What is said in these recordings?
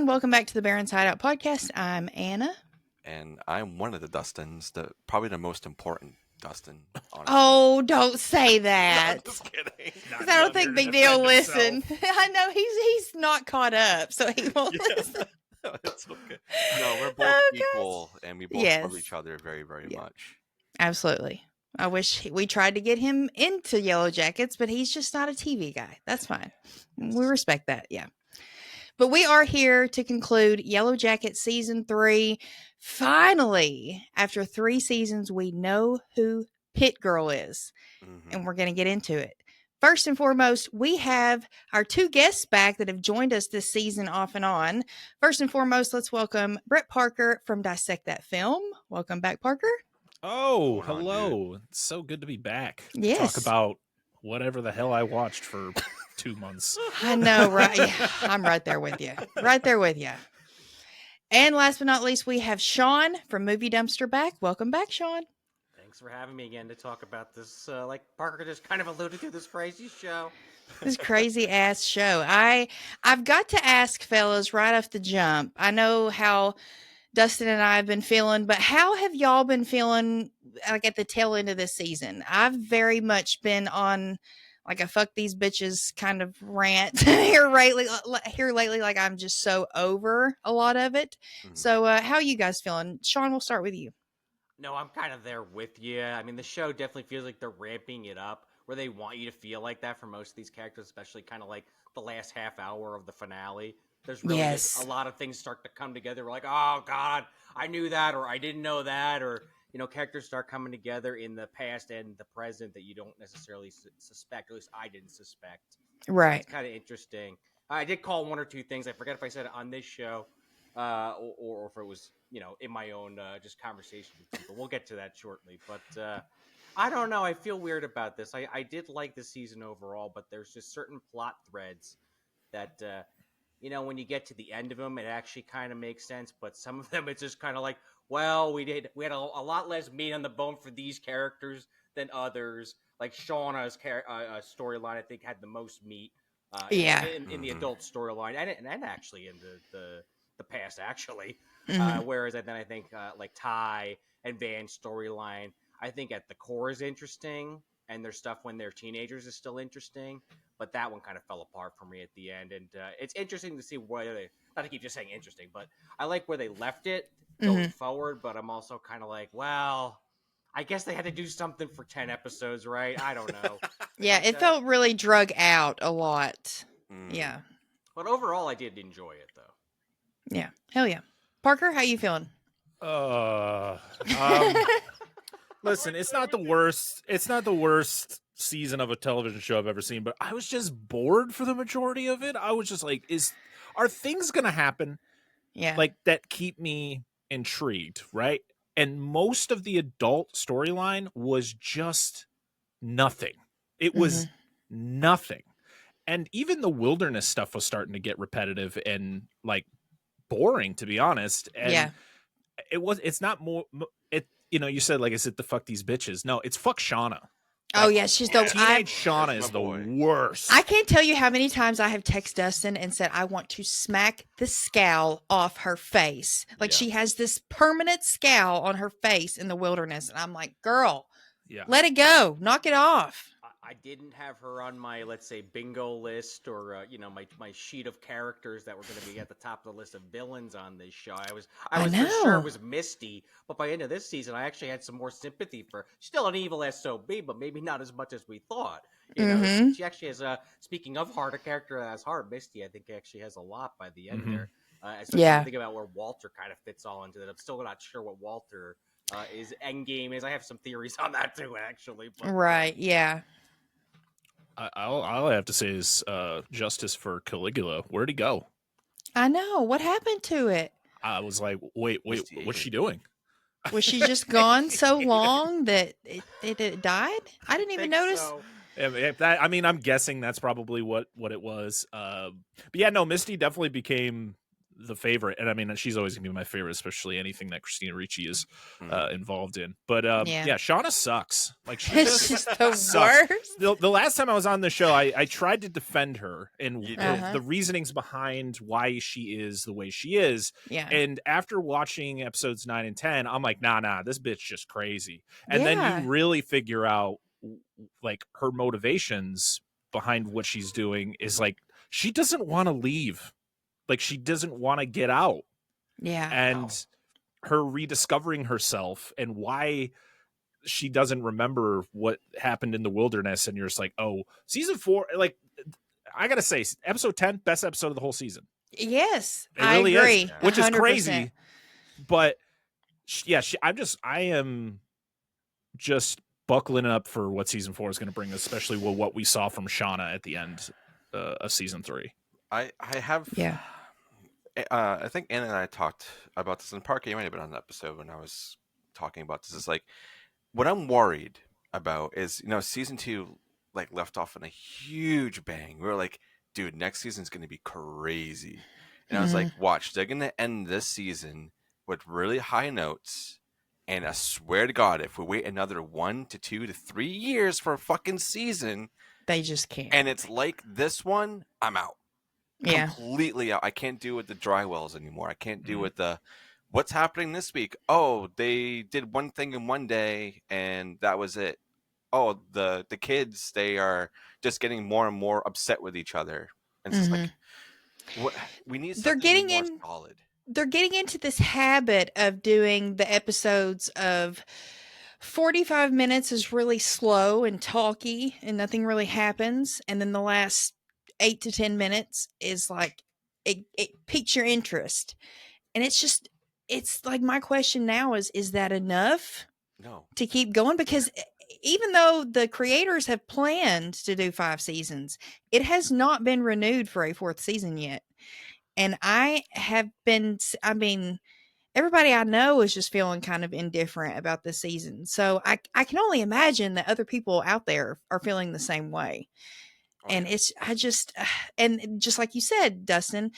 welcome back to the Baron's Hideout podcast. I'm Anna. And I'm one of the Dustins, probably the most important Dustin, honestly. Oh, don't say that. No, just kidding. Because I don't think Big Deal listen. I know he's not caught up, so he won't listen. No, it's okay. No, we're both equal, and we both love each other very, very much. Absolutely. I wish we tried to get him into Yellowjackets, but he's just not a TV guy. That's fine. We respect that, yeah. But we are here to conclude Yellowjackets Season 3. Finally, after 3 seasons, we know who Pit Girl is, and we're going to get into it. First and foremost, we have our 2 guests back that have joined us this season off and on. First and foremost, let's welcome Brett Parker from Dissect That Film. Welcome back, Parker. Oh, hello. It's so good to be back. Yes. Talk about whatever the hell I watched for 2 months. I know, right? Yeah, I'm right there with you. Right there with you. And last but not least, we have Sean from Movie Dumpster back. Welcome back, Sean. Thanks for having me again to talk about this, like Parker just kind of alluded to, this crazy show. This crazy ass show. I've got to ask, fellas, right off the jump. I know how Dustin and I have been feeling, but how have y'all been feeling like at the tail end of this season? I've very much been on like a fuck these bitches kind of rant here lately. Like I'm just so over a lot of it. So how are you guys feeling? Sean, we'll start with you. No, I'm kind of there with you. I mean, the show definitely feels like they're ramping it up where they want you to feel like that for most of these characters, especially kind of like the last half hour of the finale. There's really just a lot of things start to come together. We're like, oh, God, I knew that, or I didn't know that, or, you know, characters start coming together in the past and the present that you don't necessarily suspect, or at least I didn't suspect. Right. It's kind of interesting. I did call 1 or 2 things. I forget if I said it on this show or if it was, you know, in my own just conversation with people. We'll get to that shortly. But I don't know. I feel weird about this. I did like this season overall, but there's just certain plot threads that you know, when you get to the end of them, it actually kind of makes sense. But some of them, it's just kind of like, well, we had a lot less meat on the bone for these characters than others. Like Charnas' storyline, I think, had the most meat. In the adult storyline, and actually in the past, actually. Whereas then I think like Ty and Van's storyline, I think at the core is interesting, and their stuff when they're teenagers is still interesting. But that one kind of fell apart for me at the end. And it's interesting to see where they, not to keep just saying interesting, but I like where they left it going forward. But I'm also kind of like, well, I guess they had to do something for 10 episodes, right? I don't know. Yeah, it felt really drug out a lot. Yeah. But overall, I did enjoy it, though. Yeah. Hell yeah. Parker, how you feeling? Listen, it's not the worst. It's not the worst season of a television show I've ever seen, but I was just bored for the majority of it. I was just like, are things going to happen? Yeah. Like that keep me intrigued, right? And most of the adult storyline was just nothing. It was nothing. And even the wilderness stuff was starting to get repetitive and like boring, to be honest. And it's not more, you know, you said like, is it the fuck these bitches? No, it's fuck Shauna. Oh yeah, she's the teenage Shauna is the worst. I can't tell you how many times I have texted Dustin and said I want to smack the scowl off her face. Like she has this permanent scowl on her face in the wilderness, and I'm like, girl, let it go, knock it off. I didn't have her on my, let's say, bingo list or, you know, my sheet of characters that were going to be at the top of the list of villains on this show. I was for sure it was Misty, but by the end of this season, I actually had some more sympathy for still an evil SOB, but maybe not as much as we thought. You know, she actually has speaking of heart, a character that has heart, Misty, I think actually has a lot by the end there. Especially think about where Walter kind of fits all into that. I'm still not sure what Walter his end game is. I have some theories on that too, actually. But, right, yeah. All I have to say is justice for Caligula. Where'd he go? I know. What happened to it? I was like, wait, what's she doing? Was she just gone so long that it died? I didn't even notice. So. I mean, I'm guessing that's probably what it was. But yeah, no, Misty definitely became the favorite, and I mean she's always gonna be my favorite, especially anything that Christina Ricci is involved in. But yeah, Shauna sucks. Like she It's just just the sucks. worst. The last time I was on the show, I tried to defend her and the reasonings behind why she is the way she is. Yeah. And after watching episodes 9 and 10, I'm like, nah, this bitch just crazy. And then you really figure out like her motivations behind what she's doing is like she doesn't want to leave. Like she doesn't want to get out. Yeah. And her rediscovering herself and why she doesn't remember what happened in the wilderness. And you're just like, oh, season 4, like I got to say, episode 10, best episode of the whole season. Yes, it really I agree. is, which 100%. is crazy. But yeah, I am just buckling up for what season 4 is going to bring, especially with what we saw from Shauna at the end of season 3. I have, I think Anna and I talked about this in Park. You might have been on the episode when I was talking about this. It's like, what I'm worried about is, season 2 like left off on a huge bang. We were like, dude, next season's going to be crazy. And I was like, watch, they're going to end this season with really high notes. And I swear to God, if we wait another 1 to 2 to 3 years for a fucking season, they just can't. And it's like this one, I'm out. Yeah. Completely out. I can't do with the dry wells anymore. I can't do with the what's happening this week. Oh, they did one thing in one day and that was it. Oh, the kids, they are just getting more and more upset with each other. And it's just like, what we need something more solid. They're getting into this habit of doing the episodes of 45 minutes is really slow and talky and nothing really happens. And then the last 8 to 10 minutes is like, it piques your interest. And it's like, my question now is that enough to keep going? Because even though the creators have planned to do 5 seasons, it has not been renewed for a 4th season yet. And everybody I know is just feeling kind of indifferent about this season. So I can only imagine that other people out there are feeling the same way. And and just like you said, Dustin,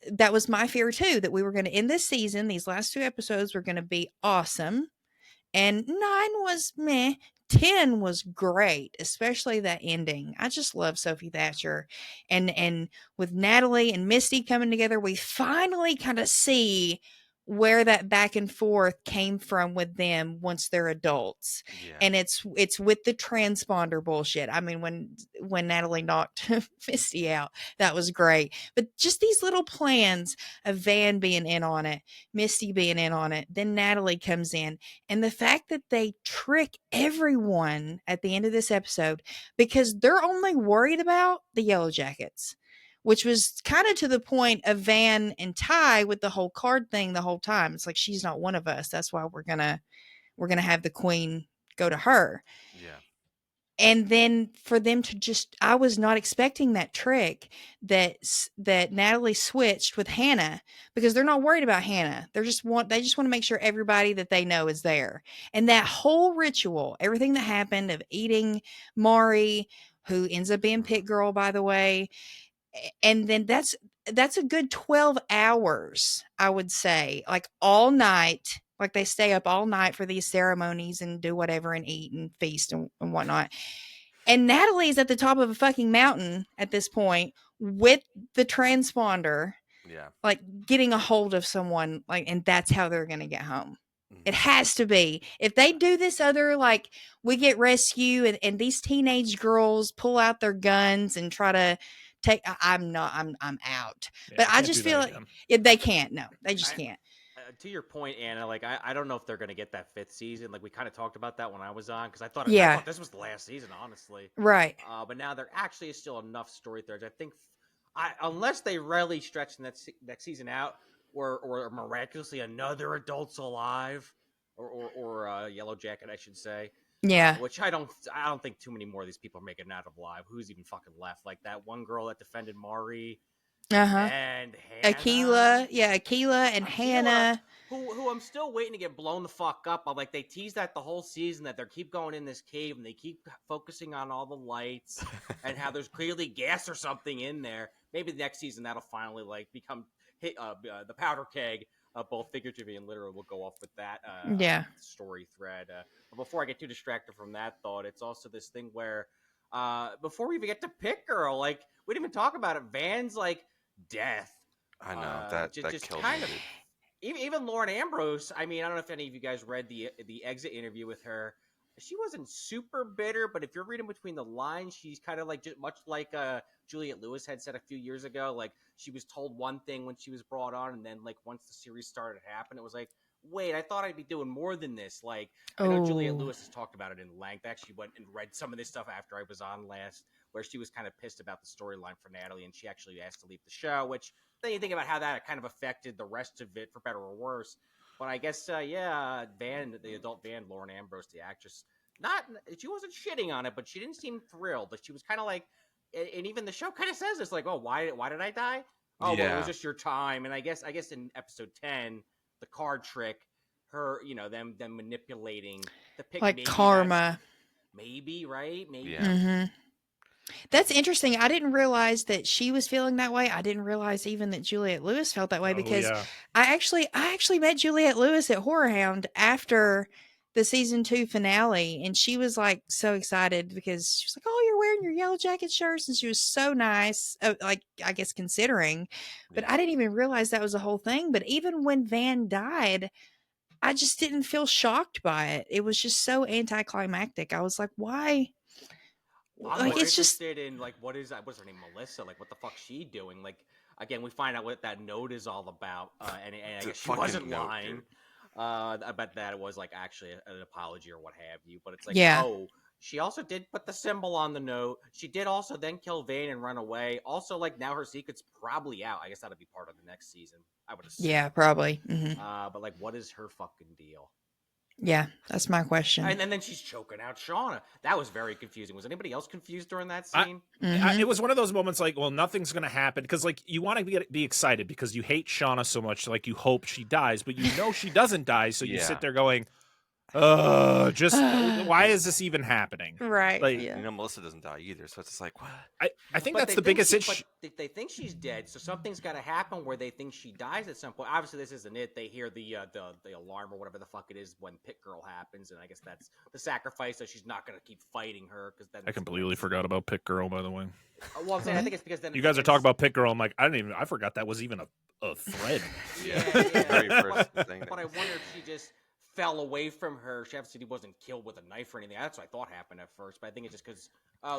that was my fear too, that we were going to end this season. These last 2 episodes were going to be awesome. And 9 was meh. 10 was great, especially that ending. I just love Sophie Thatcher. And with Natalie and Misty coming together, we finally kind of see where that back and forth came from with them once they're adults. Yeah. And it's with the transponder bullshit. I mean, when Natalie knocked Misty out, that was great. But just these little plans of Van being in on it, Misty being in on it, then Natalie comes in, and the fact that they trick everyone at the end of this episode because they're only worried about the Yellowjackets, which was kind of to the point of Van and Ty with the whole card thing the whole time. It's like, she's not one of us. That's why we're gonna have the queen go to her. Yeah. And then for them to I was not expecting that trick that Natalie switched with Hannah, because they're not worried about Hannah. They just want to make sure everybody that they know is there. And that whole ritual, everything that happened of eating Mari, who ends up being Pit Girl, by the way. And then that's a good 12 hours, I would say, like all night. Like they stay up all night for these ceremonies and do whatever and eat and feast and whatnot. And Natalie's at the top of a fucking mountain at this point with the transponder. Yeah. Like getting a hold of someone, like, and that's how they're going to get home. It has to be. If they do this other, like, we get rescue and these teenage girls pull out their guns and try to take, I'm out. Yeah, but I just feel like they can't. No, they just can't. To your point, Anna, like I don't know if they're going to get that 5th season. Like we kind of talked about that when I was on, because I thought this was the last season, honestly. Right. But now there actually is still enough story threads. I think, unless they really stretch the next season out, or miraculously another Adults Alive, or Yellow Jacket, I should say. Yeah. Which I don't think too many more of these people are making out alive. Who's even fucking left? Like that one girl that defended Mari. And Hannah. Akila and Hannah. Who I'm still waiting to get blown the fuck up. I'm like, they tease that the whole season, that they keep going in this cave and they keep focusing on all the lights and how there's clearly gas or something in there. Maybe the next season that'll finally like become the powder keg, both figuratively and literally. We'll go off with that story thread. But before I get too distracted from that thought, it's also this thing where before we even get to Pit Girl, like we didn't even talk about it. Van's like death. I know that just killed kind me. of. Even Lauren Ambrose. I mean, I don't know if any of you guys read the exit interview with her. She wasn't super bitter, but if you're reading between the lines, she's kind of like just much like Juliette Lewis had said a few years ago. Like she was told one thing when she was brought on, and then like once the series started to happen, it was like, wait, I thought I'd be doing more than this. Like I know Juliette Lewis has talked about it in length. I actually went and read some of this stuff after I was on last, where she was kind of pissed about the storyline for Natalie, and she actually asked to leave the show. Which then you think about how that kind of affected the rest of it, for better or worse. But I guess, Van, the adult Van, Lauren Ambrose, the actress, she wasn't shitting on it, but she didn't seem thrilled. But she was kind of like, and even the show kind of says this, like, oh, why did I die? Oh, well, it was just your time. And I guess in episode 10, the card trick, her, them manipulating the pick, like karma, maybe, right? Maybe. Yeah. Mm-hmm. That's interesting. I didn't realize that she was feeling that way. I didn't realize even that Juliette Lewis felt that way because I actually met Juliette Lewis at Horror Hound after the season 2 finale, and she was like so excited because she was like, "Oh, you're wearing your Yellowjacket shirts," and she was so nice. Like I guess considering, but I didn't even realize that was the whole thing. But even when Van died, I just didn't feel shocked by it. It was just so anticlimactic. I was like, "Why?" I'm more interested in like what's her name, Melissa? Like what the fuck's she doing? Like again, we find out what that note is all about, and I guess she wasn't lying. I bet that it was like actually an apology or what have you. But it's like, oh, she also did put the symbol on the note. She did also then kill Vane and run away. Also, like now her secret's probably out. I guess that'll be part of the next season. I would assume. Yeah, probably. Mm-hmm. But like, what is her fucking deal? Yeah, that's my question. And then she's choking out Shauna. That was very confusing. Was anybody else confused during that scene? It was one of those moments like, well, nothing's going to happen because like you want to be excited because you hate Shauna so much, like you hope she dies, but you know she doesn't die, so you sit there going, why is this even happening? Right. Like, Melissa doesn't die either, so it's just like, what? I think that's the biggest issue. They think she's dead, so something's got to happen where they think she dies at some point. Obviously, this isn't it. They hear the alarm or whatever the fuck it is when Pit Girl happens, and I guess that's the sacrifice. So she's not going to keep fighting her because then I completely forgot about Pit Girl. By the way, well, I'm saying I think it's because then you guys are talking about Pit Girl. I'm like, I forgot that was even a thread. Yeah. Very first thing. But I wonder if she just fell away from her. She obviously wasn't killed with a knife or anything. That's what I thought happened at first. But I think it's just because,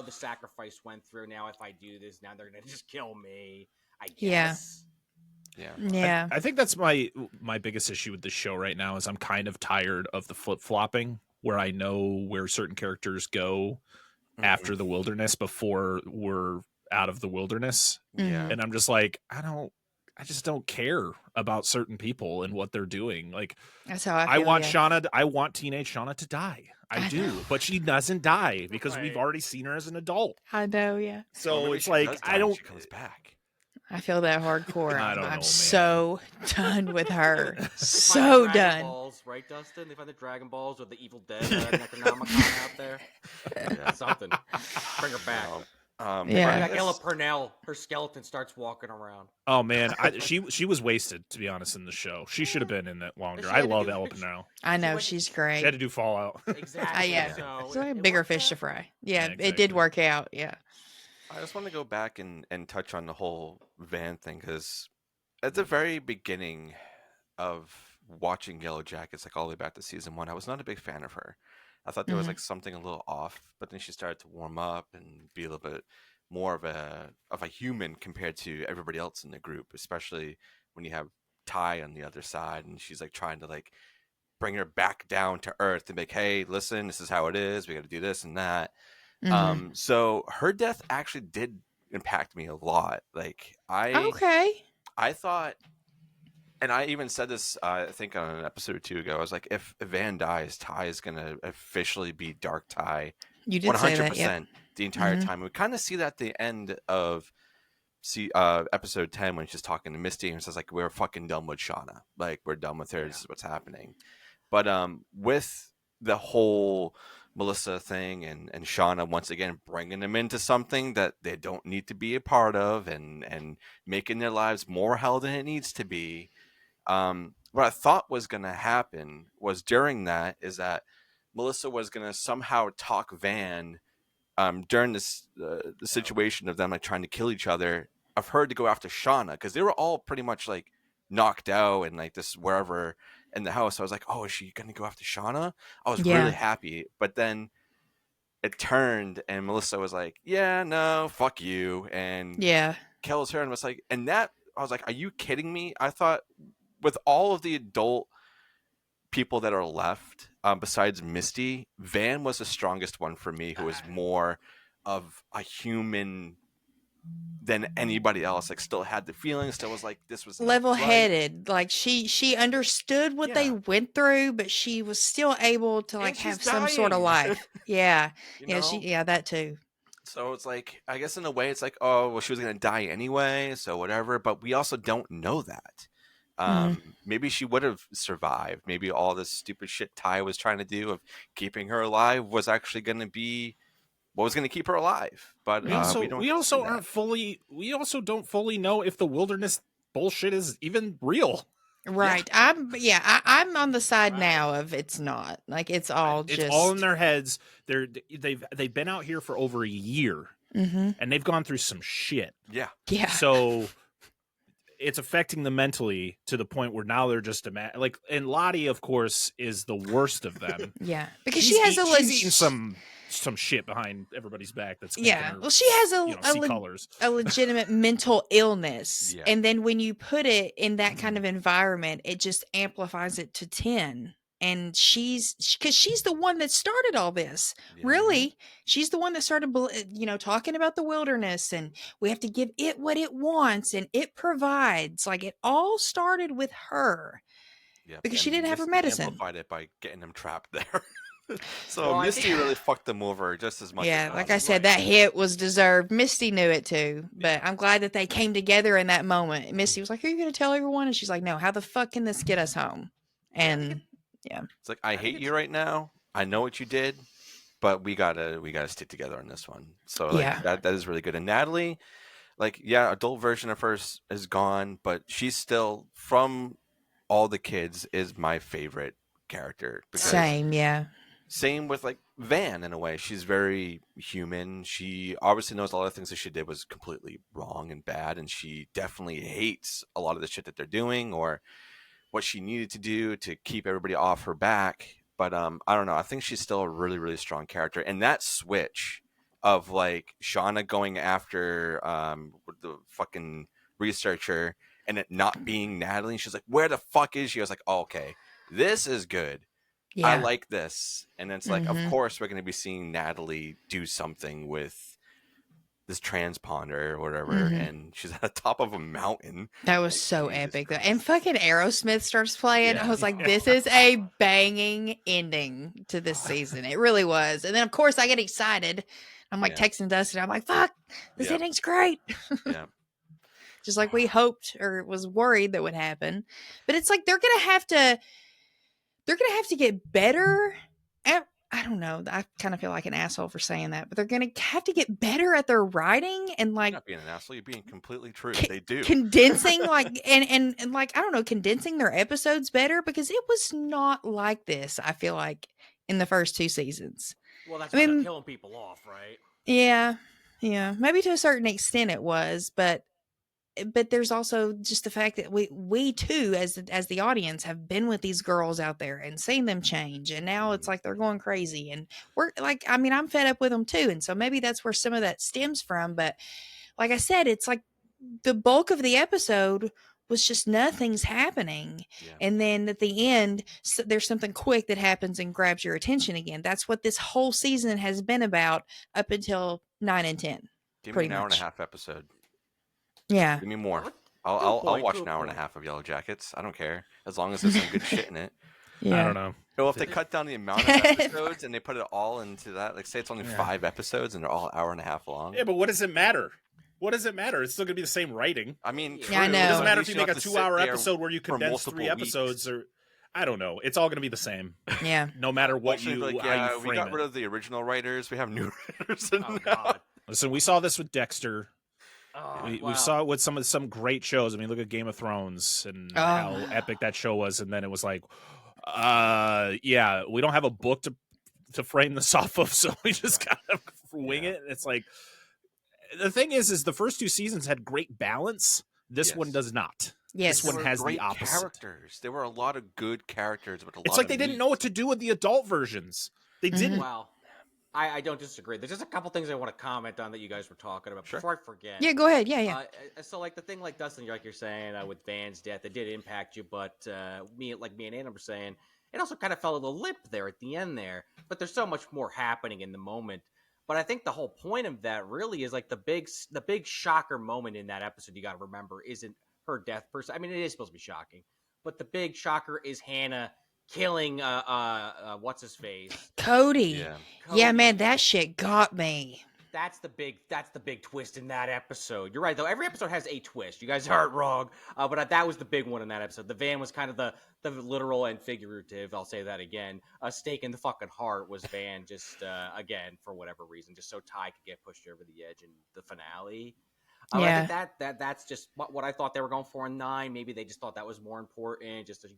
the sacrifice went through. Now if I do this, now they're going to just kill me, I guess. Yeah. I think that's my biggest issue with this show right now is I'm kind of tired of the flip-flopping where I know where certain characters go after the wilderness before we're out of the wilderness. Yeah. And I'm just like, I just don't care about certain people and what they're doing. Like that's how I feel, I want teenage Shauna to die. I do, but she doesn't die because we've already seen her as an adult. I know, yeah. So it's like she comes back. I feel that hardcore. I don't know, I'm man. so done with her. So done. Balls, right, Dustin? They find the Dragon Balls or the Evil Dead Necronomicon out there. Yeah. Something. Bring her back. Like Ella Purnell, her skeleton starts walking around. Oh man, she was wasted, to be honest, in the show. She should have been in it longer. I love Ella Purnell. I know, she's great. She had to do Fallout. Exactly. So it's a bigger fish to fry. Yeah, exactly. It did work out. Yeah. I just want to go back and touch on the whole Van thing because at the very beginning of watching Yellowjackets, like all the way back to season 1, I was not a big fan of her. I thought there was like something a little off, but then she started to warm up and be a little bit more of a human compared to everybody else in the group, especially when you have Ty on the other side and she's like trying to like bring her back down to earth and be like, hey, listen, this is how it is. We got to do this and that. So her death actually did impact me a lot. Like I thought, and I even said this, I think on an episode or 2 ago, I was like, if Van dies, Ty is going to officially be Dark Ty. You did 100% say that, yep. The entire time. We kind of see that at the end of episode 10 when she's talking to Misty and says like, we're fucking done with Shauna. Like, we're done with her. This is what's happening. But with the whole Melissa thing and Shauna once again bringing them into something that they don't need to be a part of and making their lives more hell than it needs to be. What I thought was going to happen was during that is that Melissa was going to somehow talk Van during this the situation of them like trying to kill each other. I've heard to go after Shauna because they were all pretty much like knocked out and like this wherever in the house. I was like, oh, is she going to go after Shauna? I was really happy. But then it turned and Melissa was like, yeah, no, fuck you. And kills her and was like, and that, I was like, are you kidding me? I thought with all of the adult people that are left, besides Misty, Van was the strongest one for me, who was more of a human than anybody else. Like, still had the feelings, still was like, this was level-headed. Right. Like she understood what they went through, but she was still able to like have some sort of life. Yeah, that too. So it's like, I guess in a way, it's like, oh, well, she was gonna die anyway, so whatever. But we also don't know that. Maybe she would have survived. Maybe all this stupid shit Ty was trying to do of keeping her alive was actually going to be what was going to keep her alive. But we also don't fully know if the wilderness bullshit is even real. Right. Yeah. I'm on the side now of it's not. Like it's all in their heads. They've been out here for over a year, and they've gone through some shit. Yeah. Yeah. So it's affecting them mentally to the point where now they're just and Lottie, of course, is the worst of them. Yeah, because she's eating some shit behind everybody's back. That's her, well, she has a legitimate mental illness, and then when you put it in that kind of environment, it just amplifies it to 10. And she's the one that started all this. Yeah. Really, she's the one that started, talking about the wilderness and we have to give it what it wants and it provides. Like it all started with her because she didn't have her medicine. Amplified it by getting them trapped there. So Misty really fucked them over just as much. Yeah, like I said, that hit was deserved. Misty knew it too, but I'm glad that they came together in that moment. Misty was like, "Are you going to tell everyone?" And she's like, "No. How the fuck can this get us home?" And yeah, it's like I hate you right now. I know what you did, but we gotta stick together on this one. So that is really good. And Natalie, adult version of her is gone, but she's still, from all the kids, is my favorite character. Same with like Van in a way. She's very human. She obviously knows a lot of things that she did was completely wrong and bad, and she definitely hates a lot of the shit that they're doing or what she needed to do to keep everybody off her back. But I don't know. I think she's still a really, really strong character. And that switch of like Shauna going after the fucking researcher and it not being Natalie, she's like, where the fuck is she? I was like, oh, okay, this is good. Yeah. I like this. And it's like, of course, we're going to be seeing Natalie do something with this transponder or whatever, and she's at the top of a mountain. That was so epic, though. And fucking Aerosmith starts playing. I was like, this is a banging ending to this season. It really was. And then, of course, I get excited. I'm like texting Dustin. I'm like, fuck, this ending's great. Yeah. Just like we hoped or was worried that would happen. But it's like they're gonna have to get better at, I don't know. I kind of feel like an asshole for saying that, but they're going to have to get better at their writing and like. You're not being an asshole. You're being completely true. They do condensing and like, I don't know, condensing their episodes better because it was not like this. I feel like in the first 2 seasons. Well, that's why they're killing people off, right? Yeah. Maybe to a certain extent it was, but there's also just the fact that we too, as the audience, have been with these girls out there and seen them change. And now it's like they're going crazy. And we're like, I mean, I'm fed up with them too. And so maybe that's where some of that stems from. But like I said, it's like the bulk of the episode was just nothing's happening. Yeah. And then at the end, there's something quick that happens and grabs your attention again. That's what this whole season has been about up until 9 and 10. Give me an hour and a half episode. Yeah. Give me more. I'll watch an hour and a half of Yellowjackets. I don't care. As long as there's some good shit in it. Yeah. I don't know. Well, if they cut down the amount of episodes and they put it all into that, like say it's only 5 episodes and they're all hour and a half long. Yeah, but what does it matter? What does it matter? It's still going to be the same writing. I mean, I know. It doesn't matter if you make a 2-hour episode where you condense 3 episodes. Or I don't know. It's all going to be the same. Yeah. No matter what Ultimately, you, like, how yeah, you we frame got it. rid of the original writers. We have new writers. In Oh now. God. Listen, we saw this with Dexter. Oh, We wow. saw it with some great shows. I mean, look at Game of Thrones and how epic that show was. And then it was like, yeah, we don't have a book to frame this off of, so we just kind of wing it. And it's like, the thing is the first 2 seasons had great balance. This one does not. Yes. This one has great the opposite. characters. There were a lot of good characters, but It's like they didn't know what to do with the adult versions. They didn't. Well, I don't disagree. There's just a couple things I want to comment on that you guys were talking about before I forget. Yeah, go ahead. Yeah. So like the thing like Dustin, like you're saying with Van's death, it did impact you, but me and Anna were saying it also kind of fell a little limp there at the end there. But there's so much more happening in the moment. But I think the whole point of that really is like the big shocker moment in that episode. You got to remember isn't her death per se. I mean, it is supposed to be shocking, but the big shocker is Hannah killing what's his face, Cody. Yeah. Yeah, man, that shit got me. That's the big twist in that episode. You're right, though. Every episode has a twist. You guys aren't wrong. But that was the big one in that episode. The van was kind of the literal and figurative. I'll say that again. A stake in the fucking heart was Van just, again, for whatever reason, just so Ty could get pushed over the edge in the finale. I think that's just what I thought they were going for in 9. Maybe they just thought that was more important, just to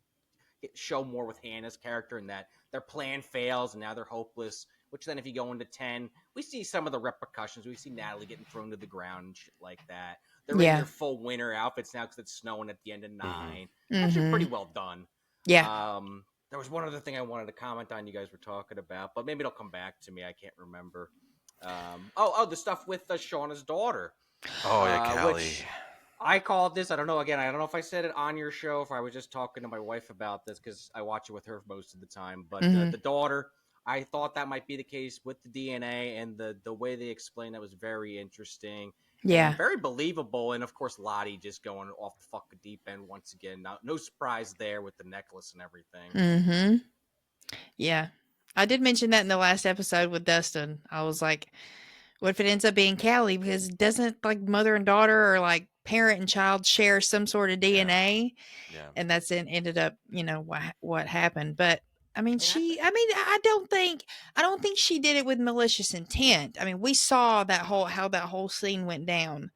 show more with Hannah's character and that their plan fails and now they're hopeless. Which then if you go into 10, we see some of the repercussions. We see Natalie getting thrown to the ground and shit like that. They're in their full winter outfits now because it's snowing at the end of 9. Actually pretty well done. Yeah. There was one other thing I wanted to comment on you guys were talking about, but maybe it'll come back to me. I can't remember. The stuff with Shauna's daughter. Oh, yeah, Callie. Which I called this. I don't know. Again, I don't know if I said it on your show, if I was just talking to my wife about this because I watch it with her most of the time. But the daughter, I thought that might be the case with the DNA, and the way they explained that was very interesting. Yeah. And very believable. And of course, Lottie just going off the fucking deep end once again. No surprise there with the necklace and everything. Yeah. I did mention that in the last episode with Dustin. I was like, what if it ends up being Callie? Because doesn't like mother and daughter or like parent and child share some sort of DNA? Yeah. And that's ended up, what happened. But I mean, I don't think she did it with malicious intent. I mean, we saw how that whole scene went down.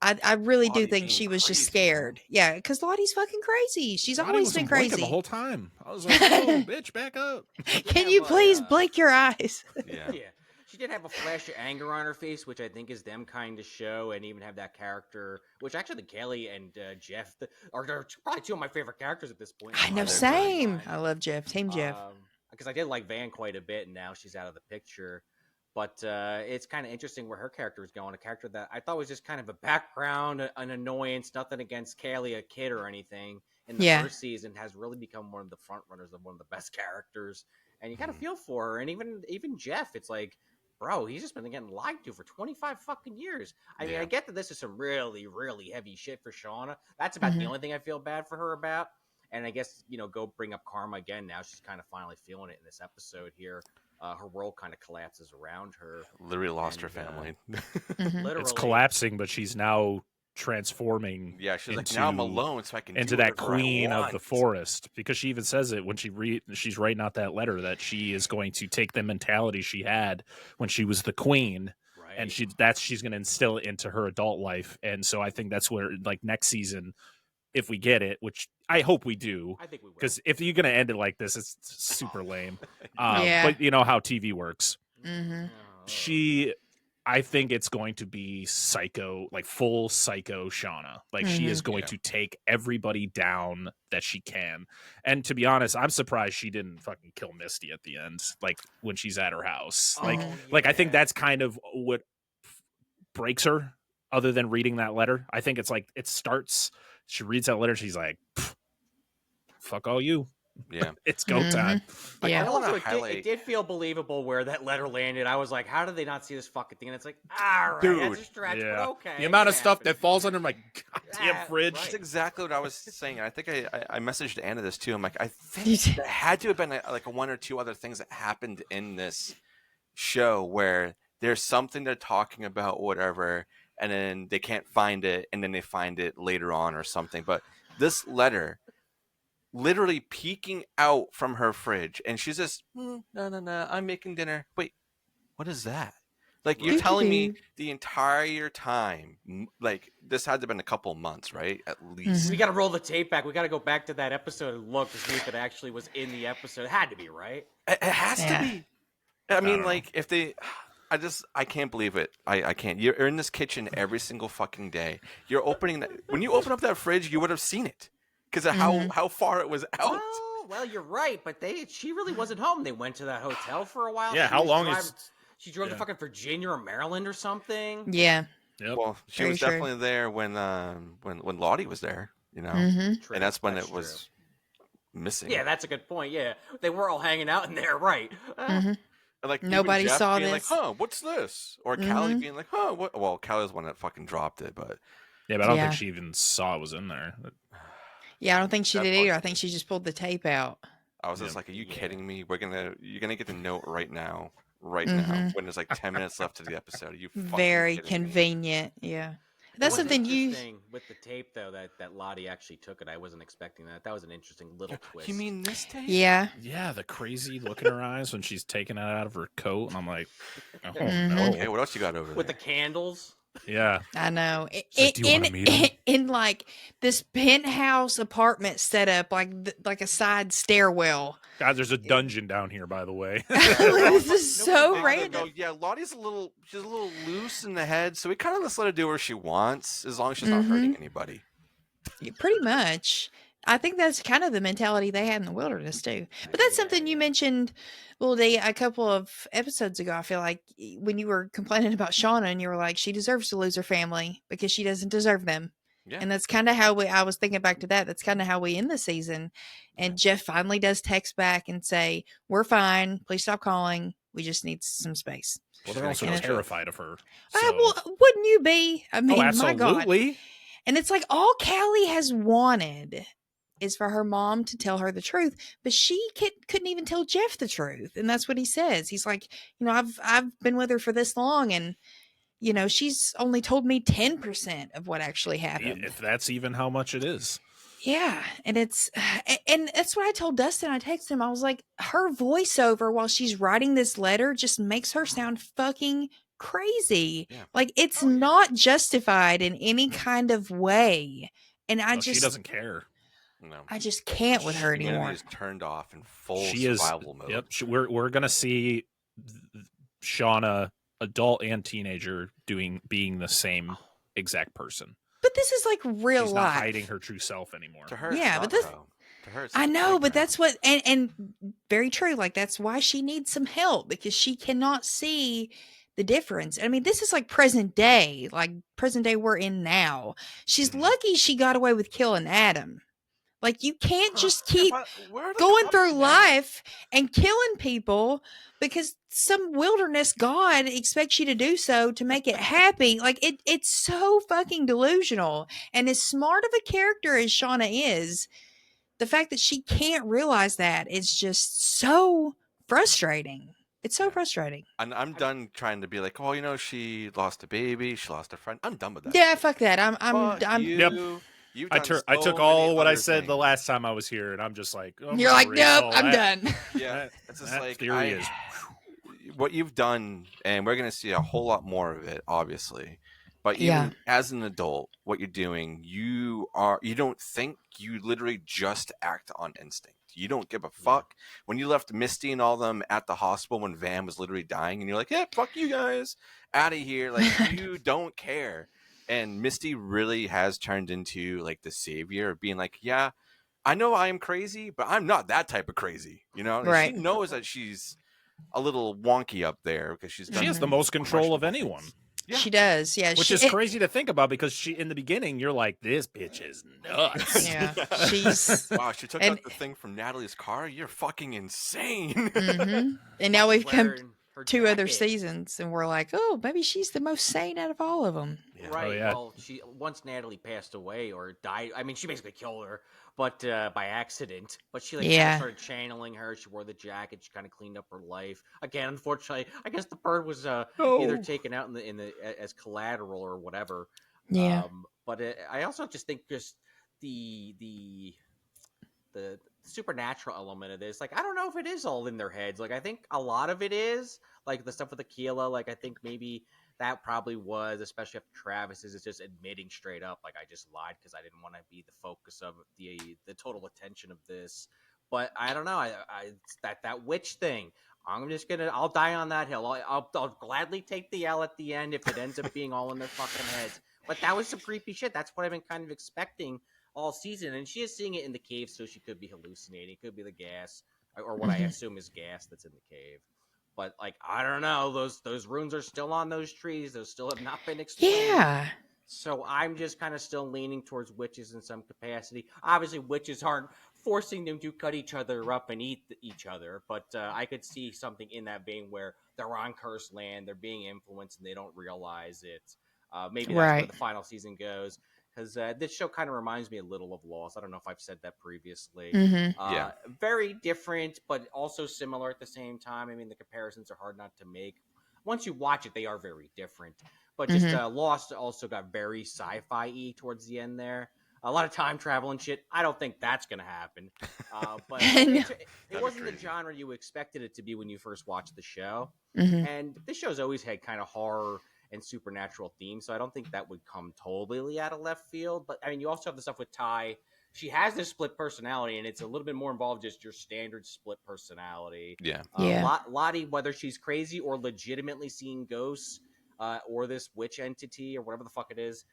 I really do think she was just scared. Man. Yeah, because Lottie's fucking crazy. She's Lottie always been crazy the whole time. I was like, "Oh, bitch, back up!" Can you please blink your eyes? Yeah. She did have a flash of anger on her face, which I think is them kind of show, and even have that character, which actually Kelly and Jeff are probably 2 of my favorite characters at this point. I know, same. I love Jeff. Team Jeff. Because I did like Van quite a bit, and now she's out of the picture. But it's kind of interesting where her character is going. A character that I thought was just kind of a background, an annoyance, nothing against Callie, a kid or anything. In the first season, has really become one of the front runners of one of the best characters. And you kind of feel for her. And even Jeff, it's like, bro, he's just been getting lied to for 25 fucking years. I mean, I get that this is some really, really heavy shit for Shauna. That's about the only thing I feel bad for her about. And I guess, go bring up karma again. Now she's kind of finally feeling it in this episode here. Her world kind of collapses around her. Literally lost her family. Literally. It's collapsing, but she's now transforming. Yeah, she's like, now I'm alone, so I can into do that whatever queen I of want. the forest, because she even says it when she's writing out that letter that she is going to take the mentality she had when she was the queen, and she's going to instill it into her adult life. And so I think that's where, like, next season, if we get it, which I hope we do, I think we will. because if you're going to end it like this, it's super lame. Yeah. But you know how TV works. Mm-hmm. I think it's going to be psycho, like full psycho Shauna. Like she is going to take everybody down that she can. And to be honest, I'm surprised she didn't fucking kill Misty at the end, like when she's at her house. Like I think that's kind of what breaks her, other than reading that letter. I think it's like it starts, she reads that letter, she's like, fuck all you. Yeah. It's go time. Yeah. Also, it did feel believable where that letter landed. I was like, how did they not see this fucking thing? And it's like, all right, that's a stretch, but okay. The amount of stuff that falls under my goddamn fridge. That's exactly what I was saying. I think I messaged Anna this too. I'm like, I think there had to have been like 1 or 2 other things that happened in this show where there's something they're talking about, whatever, and then they can't find it, and then they find it later on or something. But this letter, literally peeking out from her fridge, and she's just, no, I'm making dinner. Wait, what is that? Like, you're telling me the entire time, like, this had to have been a couple months, right? At least. We got to roll the tape back. We got to go back to that episode and look to see if it actually was in the episode. It had to be, right? It has to be. I mean, like, if they... I can't believe it. I can't. You're in this kitchen every single fucking day. You're opening that... When you open up that fridge, you would have seen it. Because of how far it was out. Well, you're right, but she really wasn't home. They went to that hotel for a while. Yeah, how long is... She drove to fucking Virginia or Maryland or something. Yeah. Yep. Well, she was definitely there when Lottie was there, you know, and that's when it was missing. Yeah, that's a good point. Yeah, they were all hanging out in there, right? Like nobody saw being this. Like, huh, what's this? Or Callie being like, huh, what? Well, Callie's the one that fucking dropped it, but I don't think she even saw it was in there. Yeah, I don't think she did either. I think she just pulled the tape out. I was just like, are you kidding me? You're gonna get the note right now. Now, when there's like 10 minutes left to the episode. You very convenient, yeah. That's something with the tape though that Lottie actually took it. I wasn't expecting that. That was an interesting little twist. You mean this tape? Yeah. Yeah, the crazy look in her eyes when she's taking it out of her coat, and I'm like, oh no. Okay, what else you got over there? With the candles. Yeah, I know. In like this penthouse apartment setup, like a side stairwell. God, there's a dungeon down here, by the way. This is so random. Yeah, Lottie's she's a little loose in the head, so we kind of just let her do what she wants as long as she's not hurting anybody. Pretty much. I think that's kind of the mentality they had in the wilderness too. But that's something you mentioned, Day, a couple of episodes ago. I feel like when you were complaining about Shauna and you were like, she deserves to lose her family because she doesn't deserve them. Yeah. And that's kind of how I was thinking back to that. That's kind of how we end the season. And Jeff finally does text back and say, we're fine. Please stop calling. We just need some space. Well, they're also terrified of her. So. Well, wouldn't you be? I mean, absolutely. My God. And it's like all Callie has wanted is for her mom to tell her the truth, but she couldn't even tell Jeff the truth. And that's what he says. He's like, I've been with her for this long, and she's only told me 10% of what actually happened. If that's even how much it is. Yeah. And and that's what I told Dustin. I texted him. I was like, her voiceover while she's writing this letter just makes her sound fucking crazy. Yeah. Like it's not justified in any kind of way. And she doesn't care. No. I just can't with her anymore. She's turned off in full survival mode. Yep. We're gonna see Shauna, adult and teenager, being the same exact person. But this is like real She's life. Not hiding her true self anymore. To her, yeah, but this. To her, I know, but that's what, and very true. Like that's why she needs some help because she cannot see the difference. I mean, this is like present day we're in now. She's lucky she got away with killing Adam. Like, you can't just keep going through life and killing people because some wilderness god expects you to do so to make it happy. Like, it's so fucking delusional. And as smart of a character as Shauna is, the fact that she can't realize that is just so frustrating. It's so frustrating. And I'm done trying to be like, oh, she lost a baby, she lost a friend. I'm done with that. Yeah, fuck that. I'm Yep. I took all what I said the last time I was here, and I'm just like, you're like, nope, I'm done. Yeah, it's just like theory is what you've done, and we're gonna see a whole lot more of it, obviously. But even as an adult, what you're doing, you don't think, you literally just act on instinct. You don't give a fuck. When you left Misty and all them at the hospital when Van was literally dying, and you're like, yeah, fuck you guys, out of here. Like, you don't care. And Misty really has turned into like the savior of being like, yeah, I know I am crazy, but I'm not that type of crazy. Right. She knows that she's a little wonky up there because she has the most control of anyone. Yeah. She does, yeah. Which is crazy to think about because in the beginning, you're like, this bitch is nuts. Yeah, she's... Wow, she took out the thing from Natalie's car? You're fucking insane. Mm-hmm. And now we've come 2 other seasons, and we're like, oh, maybe she's the most sane out of all of them. Yeah. Right. Oh, yeah. Well, once Natalie passed away or died, I mean, she basically killed her, but by accident. But she kind of started channeling her. She wore the jacket. She kind of cleaned up her life. Again, unfortunately, I guess the bird was either taken out in the as collateral or whatever. Yeah. But I also just think just the the supernatural element of this. Like, I don't know if it is all in their heads. Like, I think a lot of it is like the stuff with Aquila. Like, I think maybe that probably was, especially after Travis is just admitting straight up, like, I just lied because I didn't want to be the focus of the total attention of this. But I don't know. I that witch thing. I'll die on that hill. I'll gladly take the L at the end if it ends up being all in their fucking heads. But that was some creepy shit. That's what I've been kind of expecting all season. And she is seeing it in the cave, so she could be hallucinating. It could be the gas, or what I assume is gas that's in the cave. But, like, I don't know. Those runes are still on those trees. Those still have not been explained. Yeah. So I'm just kind of still leaning towards witches in some capacity. Obviously, witches aren't forcing them to cut each other up and eat each other. But I could see something in that vein where they're on cursed land, they're being influenced, and they don't realize it. Maybe that's where the final season goes. Because this show kind of reminds me a little of Lost. I don't know if I've said that previously. Very different, but also similar at the same time. I mean, the comparisons are hard not to make. Once you watch it, they are very different. But just Lost also got very sci-fi-y towards the end there. A lot of time travel and shit. I don't think that's going to happen. But it wasn't the genre you expected it to be when you first watched the show. And this show's always had kind of horror and supernatural themes, so I don't think that would come totally out of left field. But, I mean, you also have the stuff with Ty. She has this split personality, and it's a little bit more involved just your standard split personality. Lottie, whether she's crazy or legitimately seeing ghosts, or this witch entity or whatever the fuck it is,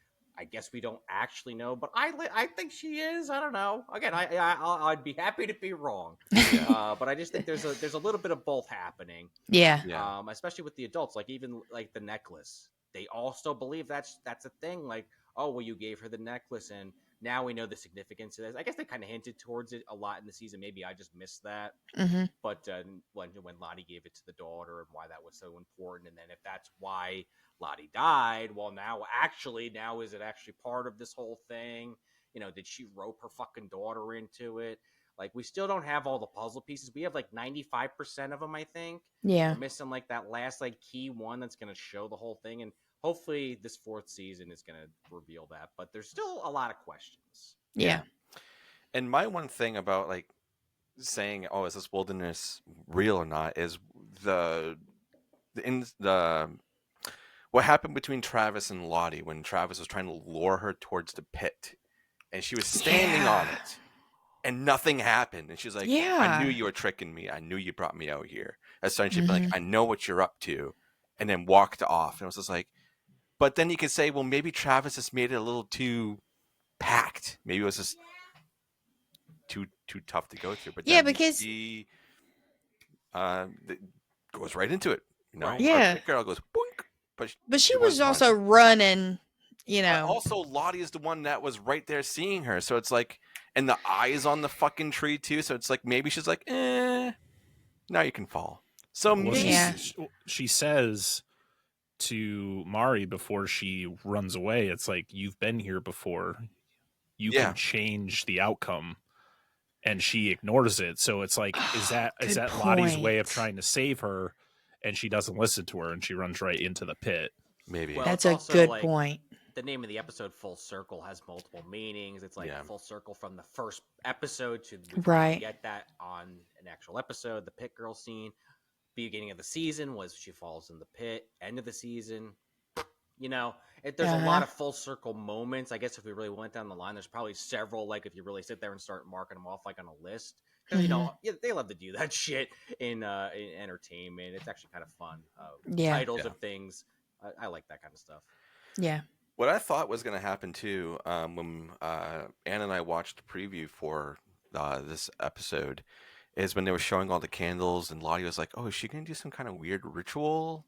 I guess we don't actually know, but I think she is. I don't know. Again, I'd be happy to be wrong, but I just think there's a little bit of both happening. Especially with the adults, like even like the necklace, they all still believe that's a thing. Like, oh well, you gave her the necklace, and now we know the significance of this. I guess they kind of hinted towards it a lot in the season. Maybe I just missed that. But when Lottie gave it to the daughter and why that was so important, and then if that's why Lottie died, well, now is it actually part of this whole thing? You know, did she rope her fucking daughter into it? Like, we still don't have all the puzzle pieces. We have like 95% of them, I think. We're missing like that last like key one that's going to show the whole thing, and hopefully this fourth season is going to reveal that. But there's still a lot of questions. And my one thing about like saying, "Oh, is this wilderness real or not?" is the what happened between Travis and Lottie when Travis was trying to lure her towards the pit, and she was standing on it, and nothing happened, and she's like, "I knew you were tricking me. I knew you brought me out here." Essentially, like, "I know what you're up to," and then walked off. And it was just like, but then you could say, well, maybe Travis just made it a little too packed. Maybe it was just too tough to go through. But because he goes right into it. You know, our girl goes boink. But she was also running, you know. But also, Lottie is the one that was right there seeing her. So it's like, and the eye is on the fucking tree too. So it's like, maybe she's like, now you can fall. So maybe she says to Mari before she runs away, it's like, you've been here before. You can change the outcome. And she ignores it. So it's like, is that Lottie's way of trying to save her? And she doesn't listen to her, and she runs right into the pit. Maybe. Well, that's a good point. The name of the episode, Full Circle, has multiple meanings. It's like full circle from the first episode to get that on an actual episode. The pit girl scene, beginning of the season was she falls in the pit. End of the season, you know, there's a lot of full circle moments. I guess if we really went down the line, there's probably several. Like if you really sit there and start marking them off like on a list. You know, they love to do that shit in entertainment. It's actually kind of fun. Titles of things. I like that kind of stuff. Yeah. What I thought was going to happen too, when Anna and I watched the preview for this episode, is when they were showing all the candles, and Lottie was like, "Oh, is she going to do some kind of weird ritual?"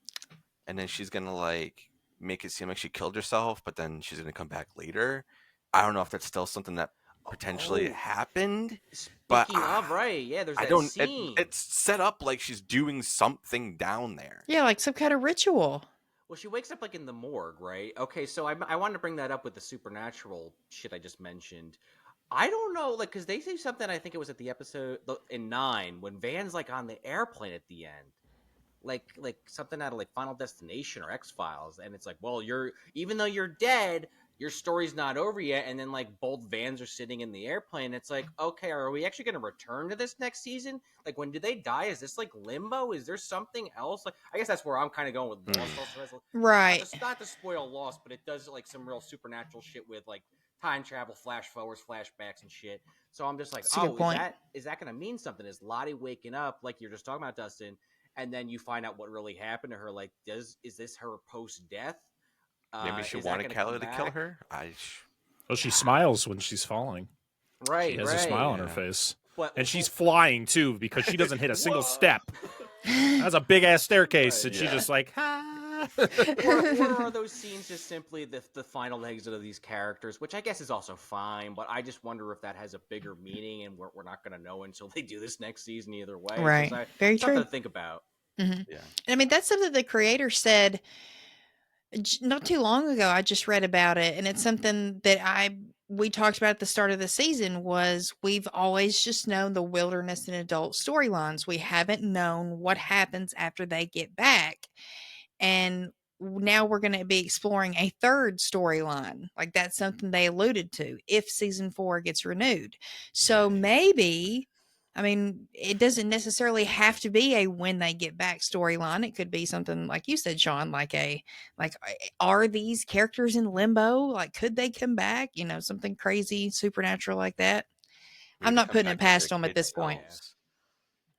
And then she's going to like make it seem like she killed herself, but then she's going to come back later. I don't know if that's still something that potentially happened. Speaking of, there's that scene. It's set up like she's doing something down there. Yeah, like some kind of ritual. Well, she wakes up like in the morgue, right? Okay, so I wanted to bring that up with the supernatural shit I just mentioned. I don't know, like, because they say something, I think it was at the episode in 9, when Van's like on the airplane at the end. Like something out of like Final Destination or X-Files. And it's like, well, even though you're dead, your story's not over yet, and then like both vans are sitting in the airplane. It's like, okay, are we actually going to return to this next season? Like, when do they die? Is this like limbo? Is there something else? Like, I guess that's where I'm kind of going with Lost. Also, right. Not to spoil Lost, but it does like some real supernatural shit with like time travel, flash forwards, flashbacks, and shit. So I'm just like, is that going to mean something? Is Lottie waking up like you're just talking about, Dustin? And then you find out what really happened to her. Like, is this her post death? Maybe she wanted Kelly to kill her. Well, she smiles when she's falling. Right, she has a smile on her face, and she's flying too because she doesn't hit a single step. That's a big ass staircase, and she's just like, ha. or are those scenes just simply the final exit of these characters, which I guess is also fine, but I just wonder if that has a bigger meaning, and we're not going to know until they do this next season either way. Right, very true. Something to think about. Mm-hmm. Yeah, I mean that's something the creator said not too long ago. I just read about it, and it's something that we talked about at the start of the season. Was we've always just known the wilderness and adult storylines. We haven't known what happens after they get back, and now we're going to be exploring a third storyline. Like that's something they alluded to if season 4 gets renewed. So maybe. I mean, it doesn't necessarily have to be a when they get back storyline. It could be something like you said, Sean, like are these characters in limbo? Like, could they come back? You know, something crazy, supernatural like that. Maybe I'm not putting it past them at this point.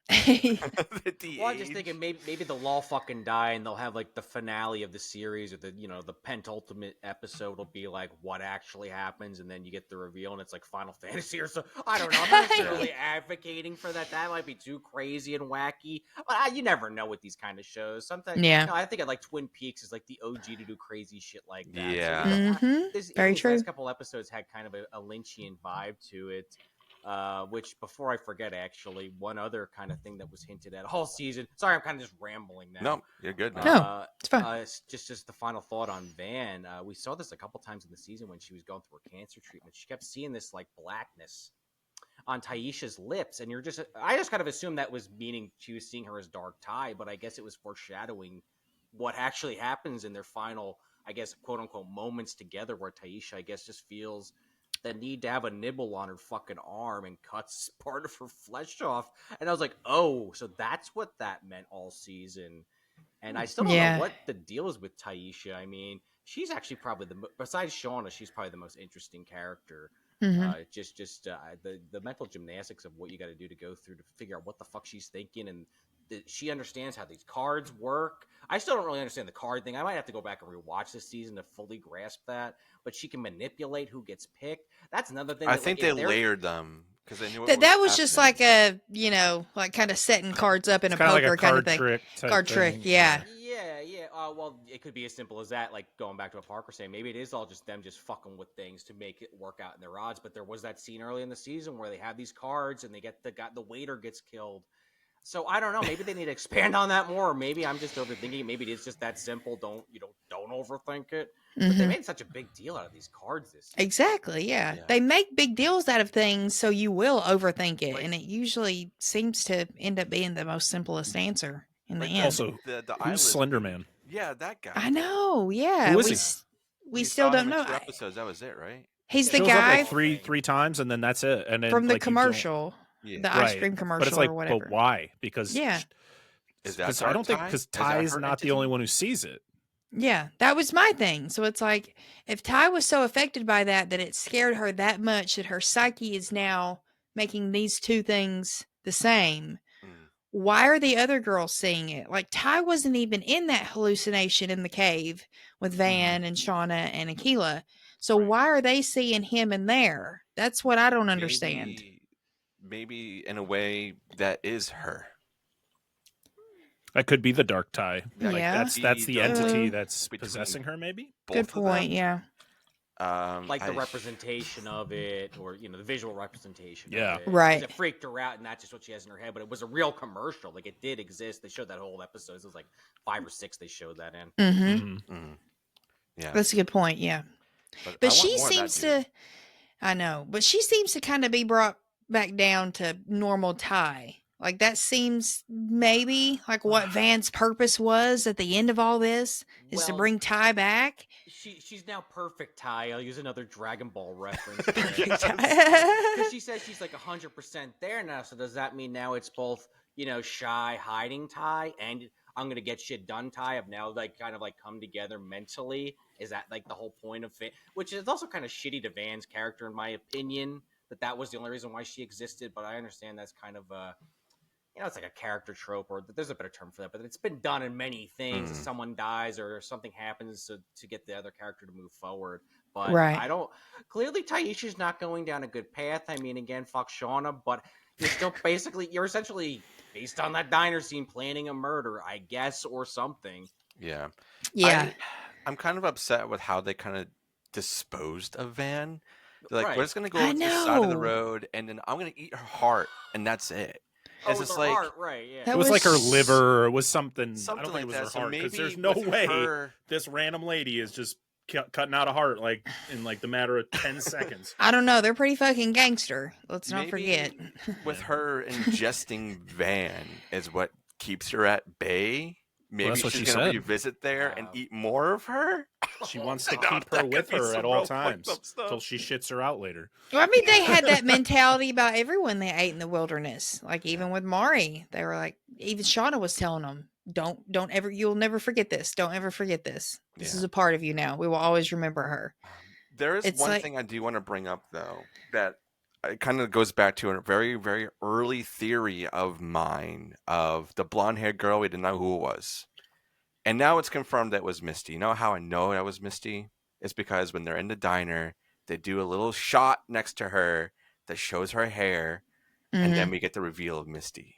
Well, I'm just thinking maybe they'll all fucking die and they'll have like the finale of the series or the penultimate episode will be like what actually happens, and then you get the reveal and it's like Final Fantasy or so. I don't know. I'm not necessarily advocating for that. That might be too crazy and wacky. But you never know with these kind of shows. Sometimes, I think like Twin Peaks is like the OG to do crazy shit like that. Yeah, so very true. Last couple episodes had kind of a Lynchian vibe to it. Which, before I forget, actually, one other kind of thing that was hinted at all season. Sorry, I'm kind of just rambling now. No, you're good. No, it's fine. Just the final thought on Van. We saw this a couple times in the season when she was going through her cancer treatment. She kept seeing this like blackness on Taisha's lips, and I just kind of assumed that was meaning she was seeing her as Dark Tai, but I guess it was foreshadowing what actually happens in their final, I guess, quote unquote moments together, where Taisha, I guess, just feels the need to have a nibble on her fucking arm and cuts part of her flesh off. And I was like, oh, so that's what that meant all season. And I still don't know what the deal is with Taisha. I mean, she's actually probably besides Shauna, she's probably the most interesting character. Mm-hmm. The mental gymnastics of what you got to do to go through to figure out what the fuck she's thinking, and she understands how these cards work. I still don't really understand the card thing. I might have to go back and rewatch this season to fully grasp that. But she can manipulate who gets picked. That's another thing. I think they layered them because they knew that was just like a like kind of setting cards up in a poker like kind of thing. Card trick, yeah. Well, it could be as simple as that. Like going back to what Parker saying, maybe it is all just them just fucking with things to make it work out in their odds. But there was that scene early in the season where they have these cards and they get the waiter gets killed. So I don't know. Maybe they need to expand on that more. Or maybe I'm just overthinking. Maybe it is just that simple. Don't overthink it. Mm-hmm. But they made such a big deal out of these cards this season. Exactly. Yeah. They make big deals out of things, so you will overthink it, and it usually seems to end up being the most simplest answer in the end. Also, who's Slender Man? Yeah, that guy. I know. Yeah. Who is he? We still don't know. 2 episodes. That was it, right? He's the Shows guy up like three times, and then that's it. And then from the commercial. The ice cream commercial, but it's like, or whatever. But why? Because is that I don't think because Ty is not the only one who sees it. Yeah, that was my thing. So it's like if Ty was so affected by that it scared her that much that her psyche is now making these two things the same. Why are the other girls seeing it? Like Ty wasn't even in that hallucination in the cave with Van and Shauna and Akila. So why are they seeing him in there? That's what I don't understand. Maybe in a way that is her. That could be the Dark Tie. Yeah, that's the entity that's possessing her. Maybe. Good point. Yeah. Like the representation of it, or the visual representation. Yeah. Of it. Right. It freaked her out, and not just what she has in her head, but it was a real commercial. Like it did exist. They showed that whole episode. It was like 5 or 6. They showed that in. Mm-hmm. Yeah. That's a good point. Yeah. But she seems to. I know, but she seems to kind of be brought back down to normal Ty. Like that seems maybe like what Van's purpose was at the end of all this is to bring Ty back. She's now perfect Ty. I'll use another Dragon Ball reference. Perfect Ty. Because she says she's like 100% there now. So does that mean now it's both, shy, hiding Ty, and I'm gonna get shit done Ty have now like kind of like come together mentally? Is that like the whole point of it? Which is also kind of shitty to Van's character, in my opinion. That was the only reason why she existed. But I understand that's kind of it's like a character trope, or there's a better term for that, but it's been done in many things. Someone dies or something happens to get the other character to move forward. But clearly Taisha's not going down a good path. I mean, again, fuck Shauna, but you're essentially based on that diner scene planning a murder, I guess, or something. Yeah. Yeah. I'm kind of upset with how they kind of disposed of Van. They're like, we're just going to go to the side of the road and then I'm going to eat her heart and that's it. It's just like heart, right? Yeah. It was like her liver. It was something. I don't think like it was that. her heart because So there's no way her... this random lady is just cutting out a heart like in like the matter of 10 seconds. I don't know. They're pretty fucking gangster. Let's not forget. With her ingesting Van is what keeps her at bay. Maybe she's going to revisit there and eat more of her. She wants to keep her with her at all times until she shits her out later. Well, I mean, they had that mentality about everyone they ate in the wilderness. Like even with Mari, they were like, even Shauna was telling them, don't ever, you'll never forget this. Don't ever forget this. This is a part of you now. We will always remember her. There is one thing I do want to bring up though, that it kind of goes back to a very, very early theory of mine of the blonde-haired girl. We didn't know who it was. And now it's confirmed that it was Misty. You know how I know that was Misty? It's because when they're in the diner, they do a little shot next to her that shows her hair, and then we get the reveal of Misty.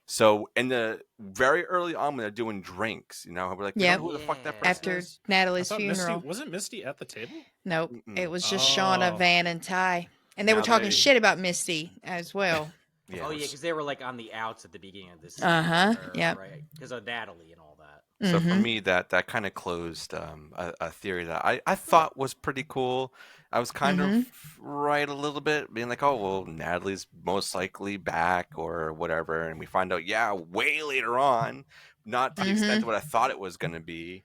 So in the very early on when they're doing drinks, we're like, you know who the fuck that person after is? Natalie's funeral. Wasn't Misty at the table? Nope. It was just Shauna, Van, and Ty. And they were talking shit about Misty as well. Yeah, because they were like on the outs at the beginning of this season. Yeah. Right. Because of Natalie and all that. So for me, that kind of closed a theory that I thought was pretty cool. I was kind of right a little bit, being like, oh, well, Natalie's most likely back or whatever. And we find out, way later on, not to the extent of what I thought it was going to be.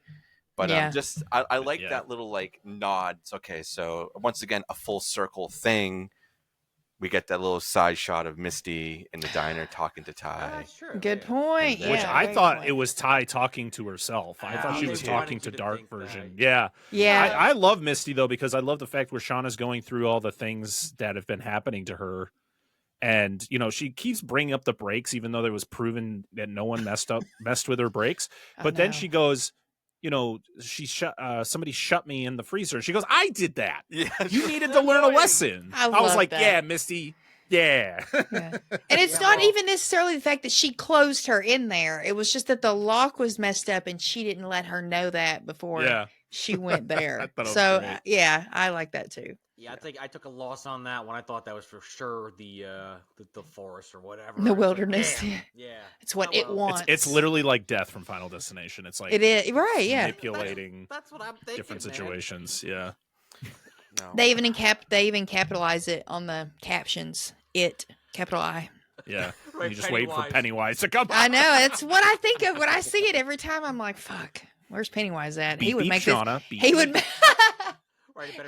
But I like that little like nod. It's okay. So once again, a full circle thing. We get that little side shot of Misty in the diner talking to Ty. That's true. Good point. Which I thought it was Ty talking to herself. I thought she was talking to Dark version. Yeah. I love Misty, though, because I love the fact where Shauna's going through all the things that have been happening to her. And, she keeps bringing up the brakes, even though there was proven that no one messed with her brakes. But then she goes, somebody shut me in the freezer. She goes, I did that. Yeah, you needed to learn a lesson. I was like, yeah, Misty. Yeah. And it's not even necessarily the fact that she closed her in there. It was just that the lock was messed up and she didn't let her know that before she went there. So, I like that too. Yeah, I think I took a loss on that when I thought that was for sure the forest or whatever. The wilderness. Like, yeah. It's what it wants. It's literally like death from Final Destination. It's like it is manipulating that's what I'm thinking, different situations. Yeah. No. They even capitalize it on the captions. It capital I. Yeah. You just wait for Pennywise to come. I know. That's what I think of when I see it every time. I'm like, fuck. Where's Pennywise at? He would make Shauna, this. He would.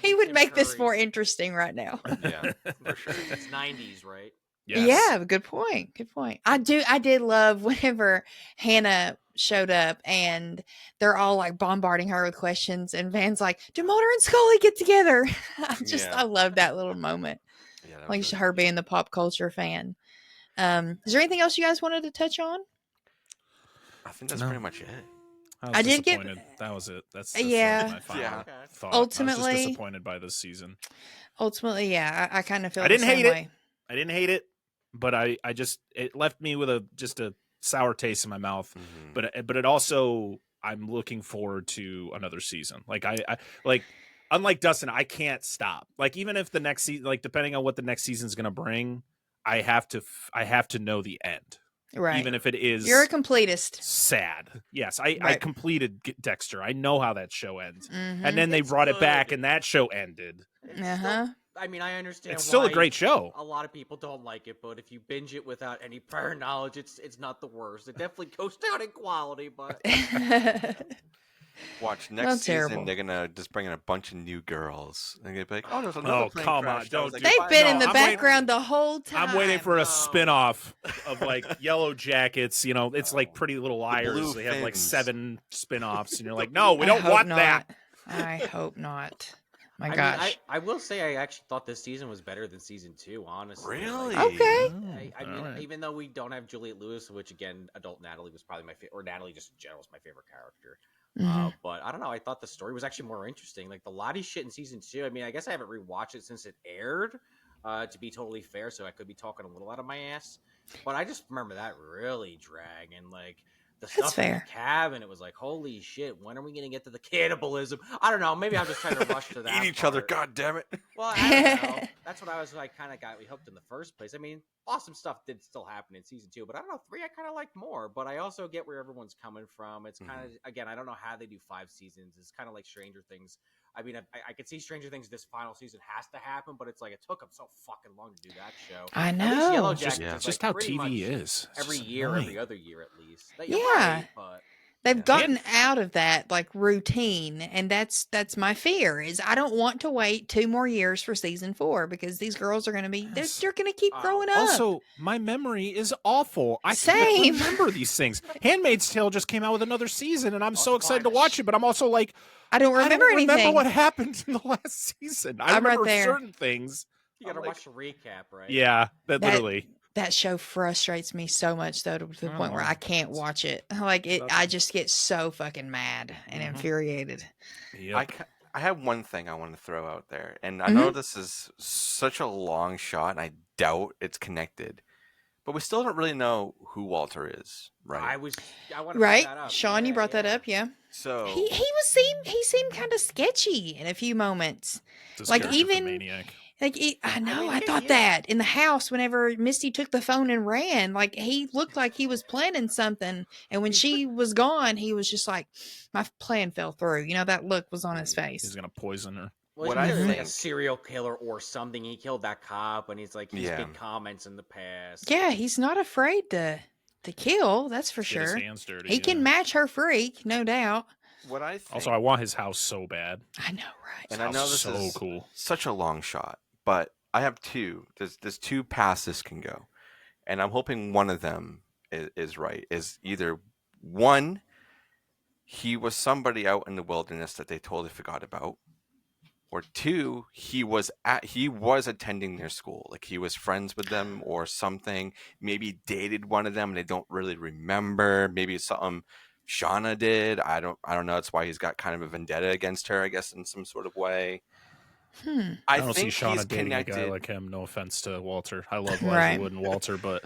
He would make this more interesting right now. Yeah, for sure. It's 90s, right? Yes. Yeah, good point. Good point. I did love whenever Hannah showed up and they're all like bombarding her with questions and Van's like, do Mulder and Scully get together? I love that little moment. Yeah, like really her being the pop culture fan. Is there anything else you guys wanted to touch on? I think that's pretty much it. I did get that was it. That's my final thought. Ultimately, I was just disappointed by this season. Ultimately, I kind of feel. I didn't hate it. Way. I didn't hate it, but it left me with a sour taste in my mouth. Mm-hmm. But it also, I'm looking forward to another season. Like I unlike Dustin, I can't stop. Like even if the next season, like depending on what the next season's going to bring, I have to know the end. Right. Even if it is, you're a completist. Sad. Yes, I completed Dexter. I know how that show ends, and then they brought it back, and that show ended. I mean, I understand. It's still a why great show. A lot of people don't like it, but if you binge it without any prior knowledge, it's not the worst. It definitely goes down in quality, but Watch Not next season. terrible. They're gonna just bring in a bunch of new girls. And they're gonna be like, "Oh, there's another Oh, plane come crash." on, I was don't like, do- They've been No, in the I'm waiting- background the whole time. I'm waiting for a No. spin-off of like Yellowjackets. You know, it's like Pretty Little Liars. Blue They have like Fins. 7 spin-offs, and you're like, no, we I don't hope want not. that. I hope not. My I gosh. mean, I will say I actually thought this season was better than season 2. Honestly, Really? Like, Okay. I mean, Alright. even though we don't have Juliette Lewis, which again, adult Natalie was probably my favorite, or Natalie just in general was my favorite character. Mhm. But I don't know. I thought the story was actually more interesting. Like the Lottie shit in season 2. I mean, I guess I haven't rewatched it since it aired. To be totally fair, so I could be talking a little out of my ass. But I just remember that really dragging. Like the That's stuff in fair. the cabin, it was like, holy shit, when are we gonna get to the cannibalism? I don't know. Maybe I'm just trying to rush to that. Eat each other. part. God damn it! Well, I don't know. That's what I was like, kind of got me hooked in the first place. I mean, awesome stuff did still happen in season 2, but I don't know, 3 I kind of liked more. But I also get where everyone's coming from. It's kind of again, I don't know how they do 5 seasons. It's kind of like Stranger Things. I mean, I could see Stranger Things this final season has to happen, but it's like it took them so fucking long to do that show. I At least know. Yellowjackets Yeah. is Just like how pretty TV much is. It's every just year, annoying. every other year at least. You're Yeah. right, but They've Yeah. gotten out of that like routine, and that's my fear. Is I don't want to wait 2 more years for season 4 because these girls are going to be Yes. they're going to keep Oh. growing up. Also, my memory is awful. I Same. can't remember these things. Handmaid's Tale just came out with another season, and I'm so Oh, excited to fine. watch it. But I'm also like, I don't remember I don't anything. remember what happened in the last season. I I'm right remember there. certain things. you got to I'm like- watch the recap, right? Yeah, that That- literally. That show frustrates me so much though to the point where Oh. I can't watch it. Like it, That's- I just get so fucking mad and Mhm. infuriated. Yep. I have one thing I want to throw out there, and I Mm-hmm. know this is such a long shot, and I doubt it's connected, but we still don't really know who Walter is, right? I want to Right, bring that up. Sean, you Yeah, brought that yeah. up, yeah. So He seemed kind of sketchy in a few moments. This like, character's a even- maniac. Like I know, mean, I yeah, thought yeah. that in the house whenever Misty took the phone and ran, like he looked like he was planning something, and when she was gone, he was just like, my plan fell through. You know, that look was on his He's face. gonna poison her. Well, What he's I either like a think- serial killer or something. He killed that cop, and he's like he's Yeah. big comments in the past. Yeah, he's not afraid to kill. That's for Get his sure. hands dirty. He can yeah. match her freak, no doubt. what I think, Also, I want his house so bad. I know, right? His and I know house this is so is cool. such a long shot, but I have two. There's 2 paths this can go, and I'm hoping one of them is right. Is either one, he was somebody out in the wilderness that they totally forgot about, or 2, he was attending their school, like he was friends with them or something. Maybe dated one of them and they don't really remember. Maybe it's something Shauna did. I don't know. That's why he's got kind of a vendetta against her, I guess, in some sort of way. I don't see think Shauna he's dating a guy connected. like him. No offense to Walter. I love Right. Elijah Wood and Walter, but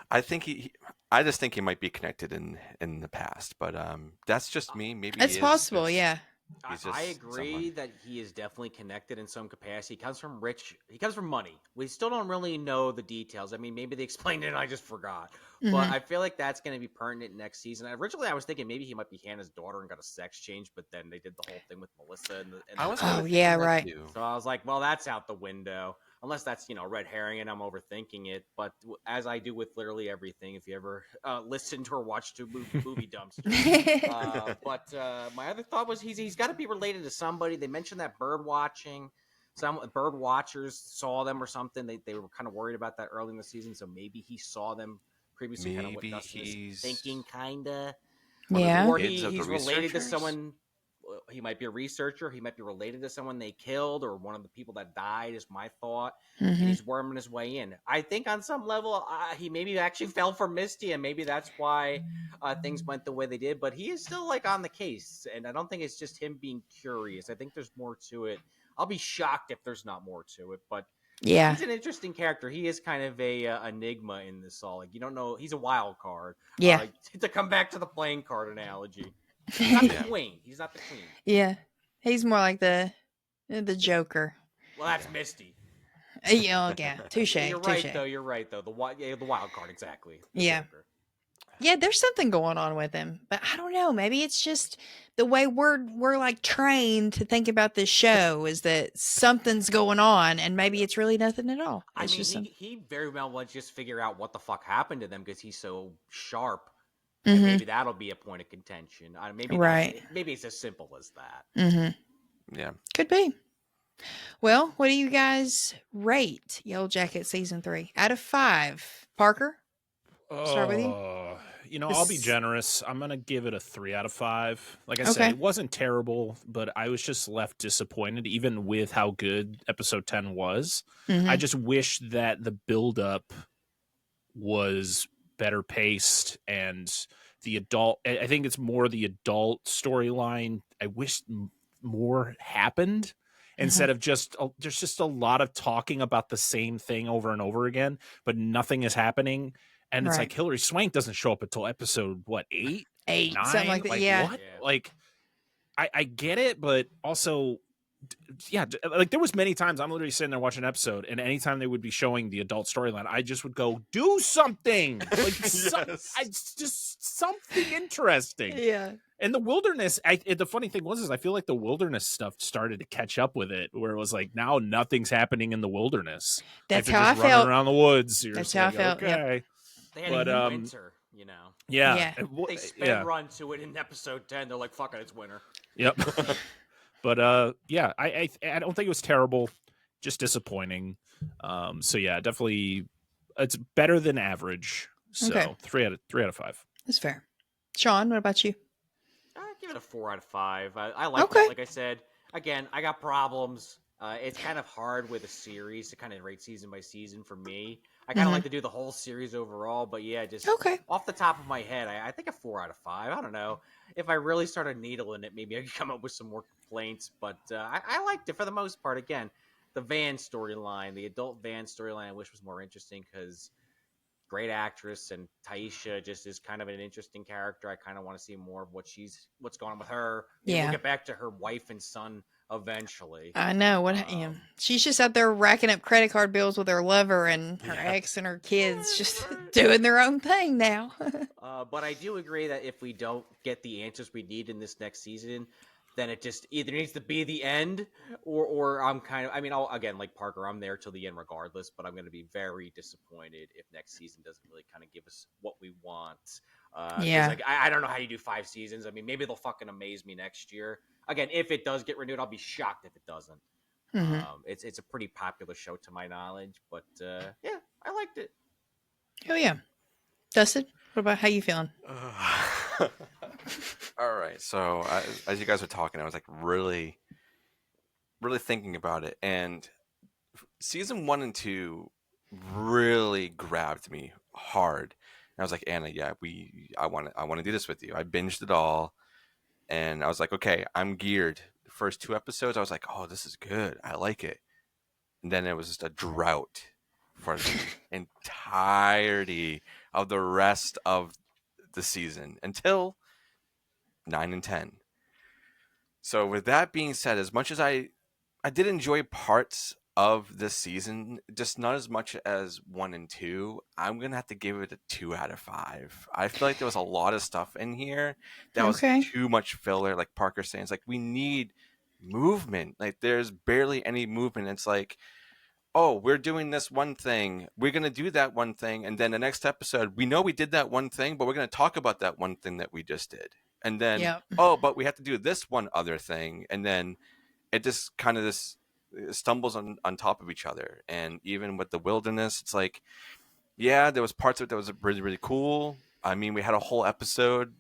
I think I just think he might be connected in the past, but that's just me. Maybe It's he is possible, just- yeah. He's I just agree someone. that he is definitely connected in some capacity. He comes from He comes from money. We still don't really know the details. I mean, maybe they explained it and I just forgot. But Mhm. I feel like that's going to be pertinent next season. Originally, I was thinking maybe he might be Hannah's daughter and got a sex change, but then they did the whole thing with Melissa. I was Oh, kinda yeah, thinking that right. too. So I was like, well, that's out the window. Unless that's, red herring and I'm overthinking it. But as I do with literally everything, if you ever listened or watched a movie Dumpster. But my other thought was he's got to be related to somebody. They mentioned that bird watching. Some bird watchers saw them or something. They were kind of worried about that early in the season. So maybe he saw them previously. Kind of what Maybe Dustin is he's thinking, kind of. Yeah. Or Kids of the he's related to researchers? someone. He might be a researcher. He might be related to someone they killed or one of the people that died, is my thought. And Mhm. he's worming his way in. I think on some level, he maybe actually fell for Misty, and maybe that's why things went the way they did. But he is still like on the case, and I don't think it's just him being curious. I think there's more to it. I'll be shocked if there's not more to it, but Yeah. he's an interesting character. He is kind of a enigma in this all. Like you don't know, he's a wild card. Yeah. To come back to the playing card analogy, he's not the queen. He's not the queen. Yeah. He's more like the Joker. Well, that's Misty. Yeah, touche. You're right touche. though. You're right though. The wild card, exactly. The Yeah. Joker. Yeah, there's something going on with him, but I don't know. Maybe it's just the way we're like trained to think about this show is that something's going on, and maybe it's really nothing at all. I It's mean, just some. he very well might just figure out what the fuck happened to them because he's so sharp, and Mm-hmm. maybe that'll be a point of contention. Maybe Right. maybe it's as simple as that. Mm-hmm. Yeah. Could be. Well, what do you guys rate Yellow Jacket season 3 out of 5? Parker, start with you. I'll be This- generous. I'm gonna give it a 3 out of 5. Like I Okay. said, it wasn't terrible, but I was just left disappointed, even with how good episode 10 was. Mhm. I just wish that the buildup was better paced and the adult. I think it's more the adult storyline. I wish more happened. Instead of just there's just a lot of talking about the same thing over and over again, but nothing is happening. And it's Right. like Hilary Swank doesn't show up until episode 8, 8, 9, something like that. Yeah. what? Yeah. Like I get it, but also like there was many times I'm literally sitting there watching an episode, and anytime they would be showing the adult storyline, I just would go, do something. Like just something interesting. Yeah. And the wilderness, the funny thing is I feel like the wilderness stuff started to catch up with it, where it was like now nothing's happening in the wilderness. That's Like, how they're I just running felt. around the woods. You're That's just how I like, felt, yep. Okay. They had But, it in winter, Yeah. Yeah. They sped run to it in episode 10. They're like, fuck it, it's winter. Yep. But yeah, I don't think it was terrible, just disappointing. So yeah, definitely it's better than average. So Okay. 3 out of 5. That's fair. Sean, what about you? I give it a 4 out of 5. I like Okay. it. Like I said, again, I got problems. It's kind of hard with a series to kind of rate season by season for me. I kind of like to do the whole series overall, but yeah, just Okay. off the top of my head, I think a 4 out of 5. I don't know. If I really started needling it, maybe I could come up with some more complaints, but I liked it for the most part. Again, the Van storyline, the adult Van storyline, I wish was more interesting because great actress, and Taisha just is kind of an interesting character. I kind of want to see more of what's going on with her. Maybe Yeah. we'll get back to her wife and son eventually. I know what she's just out there racking up credit card bills with her lover and her Yeah. ex and her kids, just doing their own thing now. But I do agree that if we don't get the answers we need in this next season, then it just either needs to be the end, or I'm kind of. I mean, again, like Parker, I'm there till the end regardless. But I'm going to be very disappointed if next season doesn't really kind of give us what we want. 'Cause, Yeah. like, I don't know how you do 5 seasons. I mean, maybe they'll fucking amaze me next year. Again, if it does get renewed, I'll be shocked if it doesn't. It's a pretty popular show to my knowledge, but yeah, I liked it. Oh yeah, Dustin, what about how you feeling? All right. So as you guys were talking, I was like really thinking about it, and season 1 and 2 really grabbed me hard. And I was like, Anna, yeah, I want to do this with you. I binged it all, and I was like, okay, I'm geared. The first 2 episodes, I was like, oh, this is good. I like it. And then it was just a drought for the entirety of the rest of the season until 9 and 10. So with that being said, as much as I did enjoy parts of this season, just not as much as 1 and 2, I'm gonna have to give it a 2 out of 5. I feel like there was a lot of stuff in here that was Okay. too much filler. Like Parker's saying, it's like we need movement. Like there's barely any movement. It's like, oh, we're doing this one thing, we're going to do that one thing, and then the next episode, we know we did that one thing, but we're going to talk about that one thing that we just did. And then, Yep. oh, but we have to do this one other thing. And then it just kind of stumbles on top of each other. And even with the wilderness, it's like, yeah, there was parts of it that was really, really cool. I mean, we had a whole episode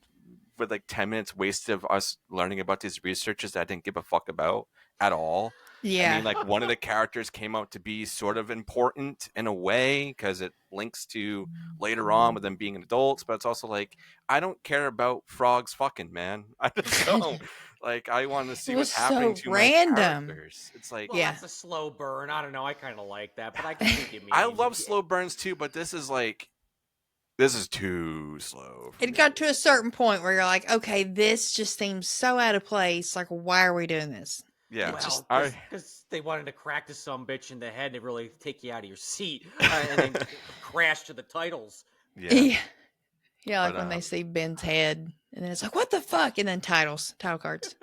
with like 10 minutes wasted of us learning about these researchers that I didn't give a fuck about at all. Yeah. I mean, like one of the characters came out to be sort of important in a way because it links to later on with them being adults, but it's also like, I don't care about frogs fucking, man. I just don't. Like, I want to see It was what's happening so to random. my characters. It's like, Well, Yeah. that's a slow burn. I don't know. I kind of like that, but I can think it means. I love slow burns too, but this is like, this is too slow. for It me. got to a certain point where you're like, okay, this just seems so out of place. Like, why are we doing this? Yeah. Well, because they wanted to crack this some bitch in the head and really take you out of your seat and then crash to the titles. Yeah. Yeah, like But, when they see Ben's head, and then it's like, what the fuck? And then title cards,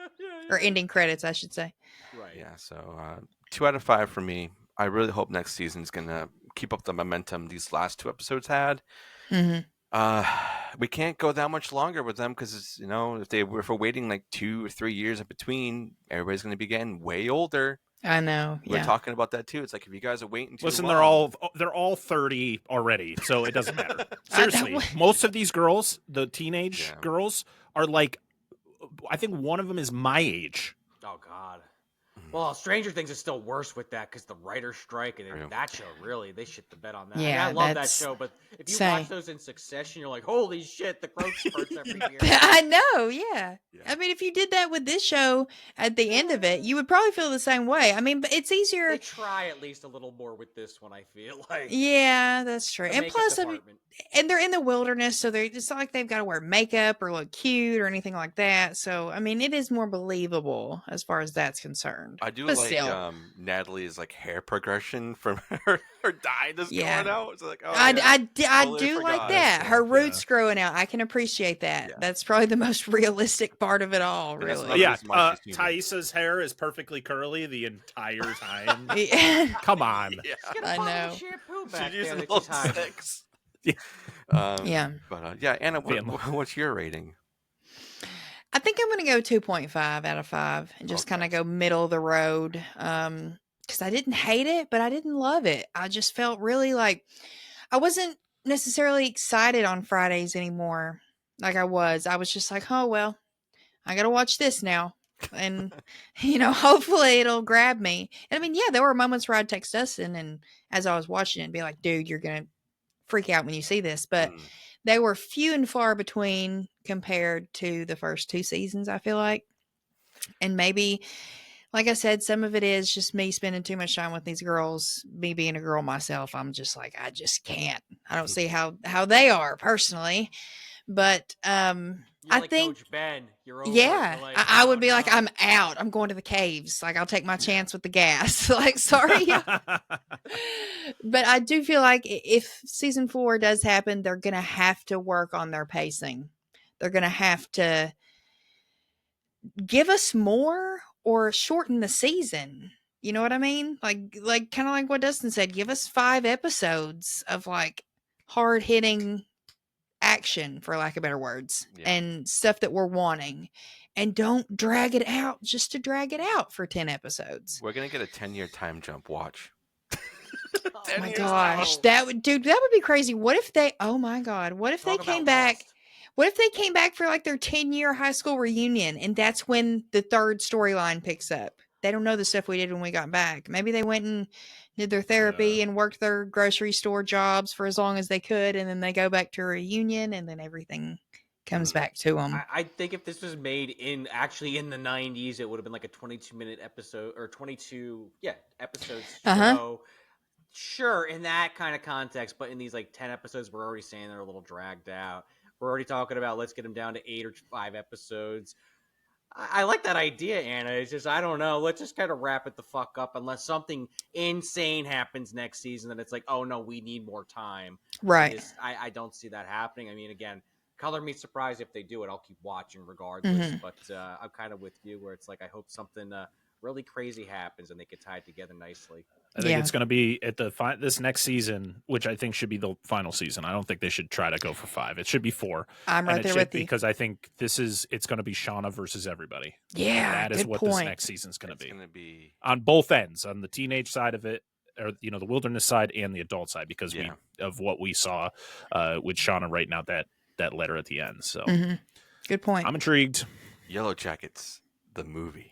or ending credits, I should say. Right. Yeah, so 2 out of 5 for me. I really hope next season's gonna keep up the momentum these last 2 episodes had. We can't go that much longer with them because if we're waiting like 2 or 3 years in between, everybody's gonna be getting way older. I know. We're Yeah. talking about that too. It's like if you guys are waiting too Listen, long, they're all 30 already, so it doesn't matter. Seriously, most of these girls, the teenage girls, are like, I think one of them is my age. Oh God. Well, Stranger Things is still worse with that because the writer's strike and that show really they shit the bed on that. Yeah, I love that show, but if you watch those in succession, you're like, holy shit, the growth spurts every year. I know, yeah. I mean, if you did that with this show at the end of it, you would probably feel the same way. I mean, but it's easier. They try at least a little more with this one, I feel like. Yeah, that's true. And plus, I mean, and they're in the wilderness, so it's not like they've got to wear makeup or look cute or anything like that. So, I mean, it is more believable as far as that's concerned. I do Natalie's like hair progression from her dye that's going out. It's like, I do like that. Her roots growing out. I can appreciate that. Yeah. That's probably the most realistic part of it all, really. Yeah, Thaisa's hair is perfectly curly the entire time. Come on. Yeah. I know. She's using little sticks. Yeah. But Anna, what's your rating? I think I'm going to go 2.5 out of 5 and just kind of go middle of the road. Because I didn't hate it, but I didn't love it. I just felt really like I wasn't necessarily excited on Fridays anymore. Like I was just like, oh, well, I got to watch this now. And, hopefully it'll grab me. And I mean, yeah, there were moments where I'd text Dustin and as I was watching it and be like, dude, you're going to freak out when you see this. But they were few and far between compared to the first 2 seasons, I feel like. And maybe, like I said, some of it is just me spending too much time with these girls, me being a girl myself. I'm just like, I just can't. I don't see how they are personally. But I think Coach Ben, you're over like, I would be like, I'm out. I'm going to the caves. Like I'll take my chance with the gas. Like, sorry. But I do feel like if season 4 does happen, they're going to have to work on their pacing. They're going to have to give us more or shorten the season. You know what I mean? Like kind of like what Dustin said, give us 5 episodes of like hard hitting action, for lack of better words, and stuff that we're wanting, and don't drag it out just to drag it out for 10 episodes. We're gonna get a 10-year time jump. Watch. Oh my gosh, that would be crazy. What if they came back? What if they came back for like their 10-year high school reunion, and that's when the third storyline picks up? They don't know the stuff we did when we got back. Maybe they went and did their therapy and worked their grocery store jobs for as long as they could, and then they go back to a reunion, and then everything comes back to them. I think if this was made in the 90s, it would have been like a 22-minute episode or 22 episodes show. Sure, in that kind of context, but in these like 10 episodes, we're already saying they're a little dragged out. We're already talking about let's get them down to 8 or 5 episodes. I like that idea, Anna. It's just, I don't know. Let's just kind of wrap it the fuck up unless something insane happens next season. Then it's like, oh, no, we need more time. Right. I don't see that happening. I mean, again, color me surprised if they do it. I'll keep watching regardless. But I'm kind of with you where it's like I hope something really crazy happens and they get tied together nicely. I think it's going to be at this next season, which I think should be the final season. I don't think they should try to go for 5. It should be 4. I'm right there with you. Because I think it's going to be Shauna versus everybody. Yeah, that is what this next season's going to be. It's going to be on both ends, on the teenage side of it, or the wilderness side and the adult side, because of what we saw with Shauna writing out that letter at the end. So, good point. I'm intrigued. Yellowjackets, the movie.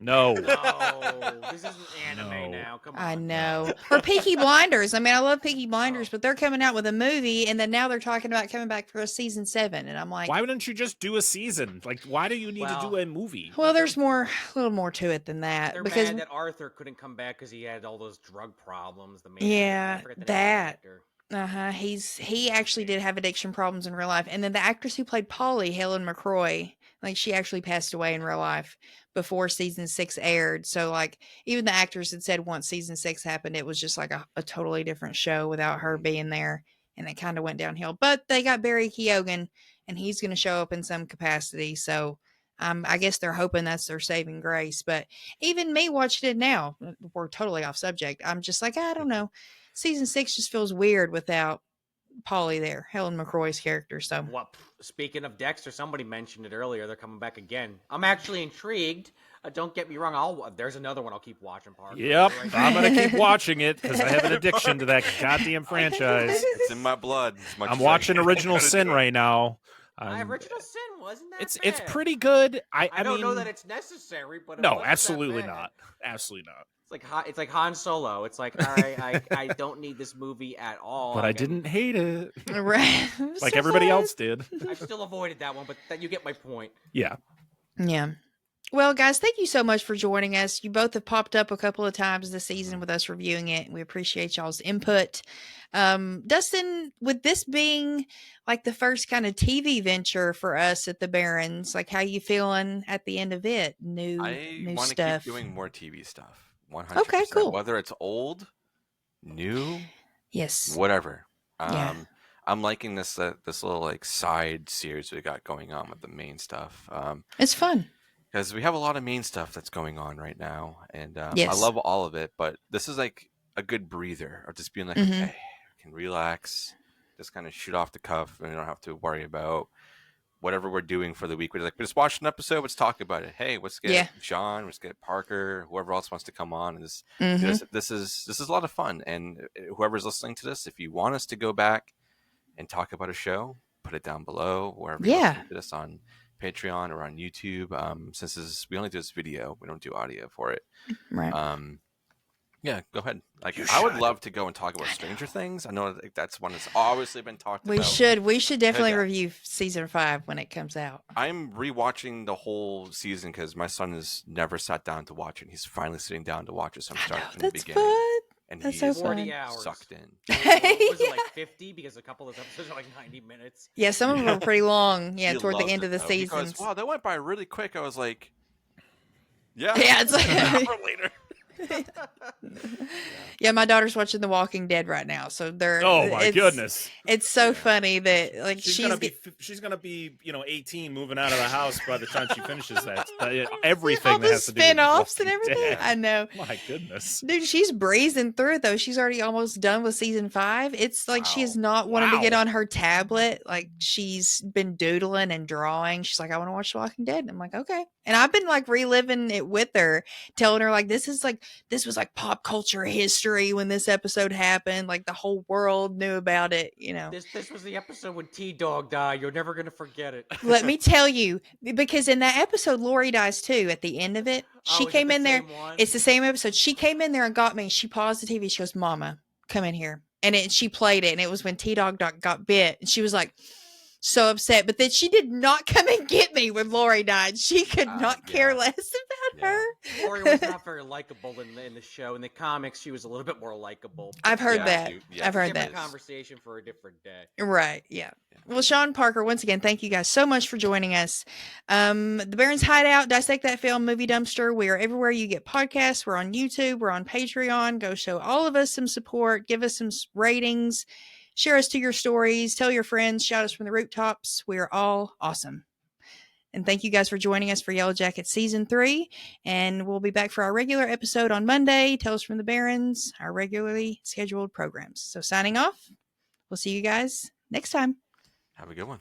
No, this isn't anime now. Come on. I know. Or Peaky Blinders. I mean, I love Peaky Blinders, but they're coming out with a movie, and then now they're talking about coming back for a season 7, and I'm like, why wouldn't you just do a season? Like, why do you need to do a movie? Well, there's a little more to it than that. They're because mad that Arthur couldn't come back because he had all those drug problems. That. He actually did have addiction problems in real life, and then the actress who played Polly, Helen McCroy, like she actually passed away in real life before season 6 aired. So like even the actors had said once season 6 happened, it was just like a totally different show without her being there. and it kind of went downhill. But they got Barry Keoghan, and he's going to show up in some capacity. So I guess they're hoping that's their saving grace. But even me watching it now, we're totally off subject. I'm just like, I don't know. Season 6 just feels weird without Polly there, Helen McCroy's character. So, well, speaking of Dexter, somebody mentioned it earlier. They're coming back again. I'm actually intrigued. Don't get me wrong. There's another one I'll keep watching. Parker. Yep, Right I'm gonna keep watching it because I have an addiction to that goddamn franchise. It's in my blood. I'm watching Original Sin right now. Original Sin wasn't that It's bad. pretty good. I don't mean, know that it's necessary, but it no, wasn't absolutely that bad. not. Absolutely not. It's like Han Solo. It's like, all right, I don't need this movie at all. But I didn't hate it, right, like so everybody sad. else did. I've still avoided that one, but you get my point. Yeah. Yeah. Well, guys, thank you so much for joining us. You both have popped up a couple of times this season with us reviewing it. We appreciate y'all's input. Dustin, with this being like the first kind of TV venture for us at the Barrens, like how you feeling at the end of it? New I want to stuff. keep doing more TV stuff. 100%. Okay, cool. Whether it's old, new, Yes. whatever. Yeah. I'm liking this little like side series we got going on with the main stuff. It's fun. Because we have a lot of main stuff that's going on right now, and Yes. I love all of it. But this is like a good breather of just being like, Mhm. okay, I can relax, just kind of shoot off the cuff, and we don't have to worry about whatever we're doing for the week. We're like, we just watched an episode, let's talk about it. Hey, let's get John, let's get Parker, whoever else wants to come on. And this is a lot of fun. And whoever's listening to this, if you want us to go back and talk about a show, put it down below wherever you're listening to this, on Patreon or on YouTube. Since we only do this video, we don't do audio for it. Right. Yeah, go ahead. Like, I would love to go and talk about Stranger Things. I know that's one that's obviously been talked about. We should definitely review season 5 when it comes out. I'm rewatching the whole season because my son has never sat down to watch it. He's finally sitting down to watch it, so I'm starting from the beginning. Fun. And That's he's so fun. 40 hours. sucked in. Was it like 50? Because a couple of those episodes are like 90 minutes. Yeah, some of them are pretty long. Yeah, He toward the loves end it, of the though, seasons. because, wow, that went by really quick. I was like, yeah. Yeah, it's like an hour later. Yeah, my daughter's watching The Walking Dead right now, so they're. Oh my goodness! It's so funny that like she's gonna be 18, moving out of the house by the time she finishes that. Everything all that the has to do with spin-offs and Walking everything. Dead. I know. My goodness, dude, she's breezing through it though. She's already almost done with season 5. It's like she has not wanted to get on her tablet. Like she's been doodling and drawing. She's like, I want to watch The Walking Dead. I'm like, okay. And I've been like reliving it with her, telling her like this was like pop culture history when this episode happened. Like the whole world knew about it, you know. This was the episode when T-Dog died. You're never gonna forget it. Let me tell you, because in that episode, Lori dies too. At the end of it, she came in there. It's the same episode. She came in there and got me. She paused the TV. She goes, "Mama, come in here," and she played it. And it was when T-Dog got bit, and she was like so upset. But then she did not come and get me when Lori died. She could not care less about her. Lori was not very likable in the show. In the comics, she was a little bit more likable. I've heard that. I've heard that. Conversation for a different day. Right. Yeah. Well, Sean, Parker, once again, thank you guys so much for joining us. The Barrens Hideout, Dissect That Film, Movie Dumpster. We are everywhere you get podcasts. We're on YouTube. We're on Patreon. Go show all of us some support. Give us some ratings. Share us to your stories. Tell your friends. Shout us from the rooftops. We are all awesome. And thank you guys for joining us for Yellowjackets Season 3. And we'll be back for our regular episode on Monday. Tales from the Barrens, our regularly scheduled programs. So signing off. We'll see you guys next time. Have a good one.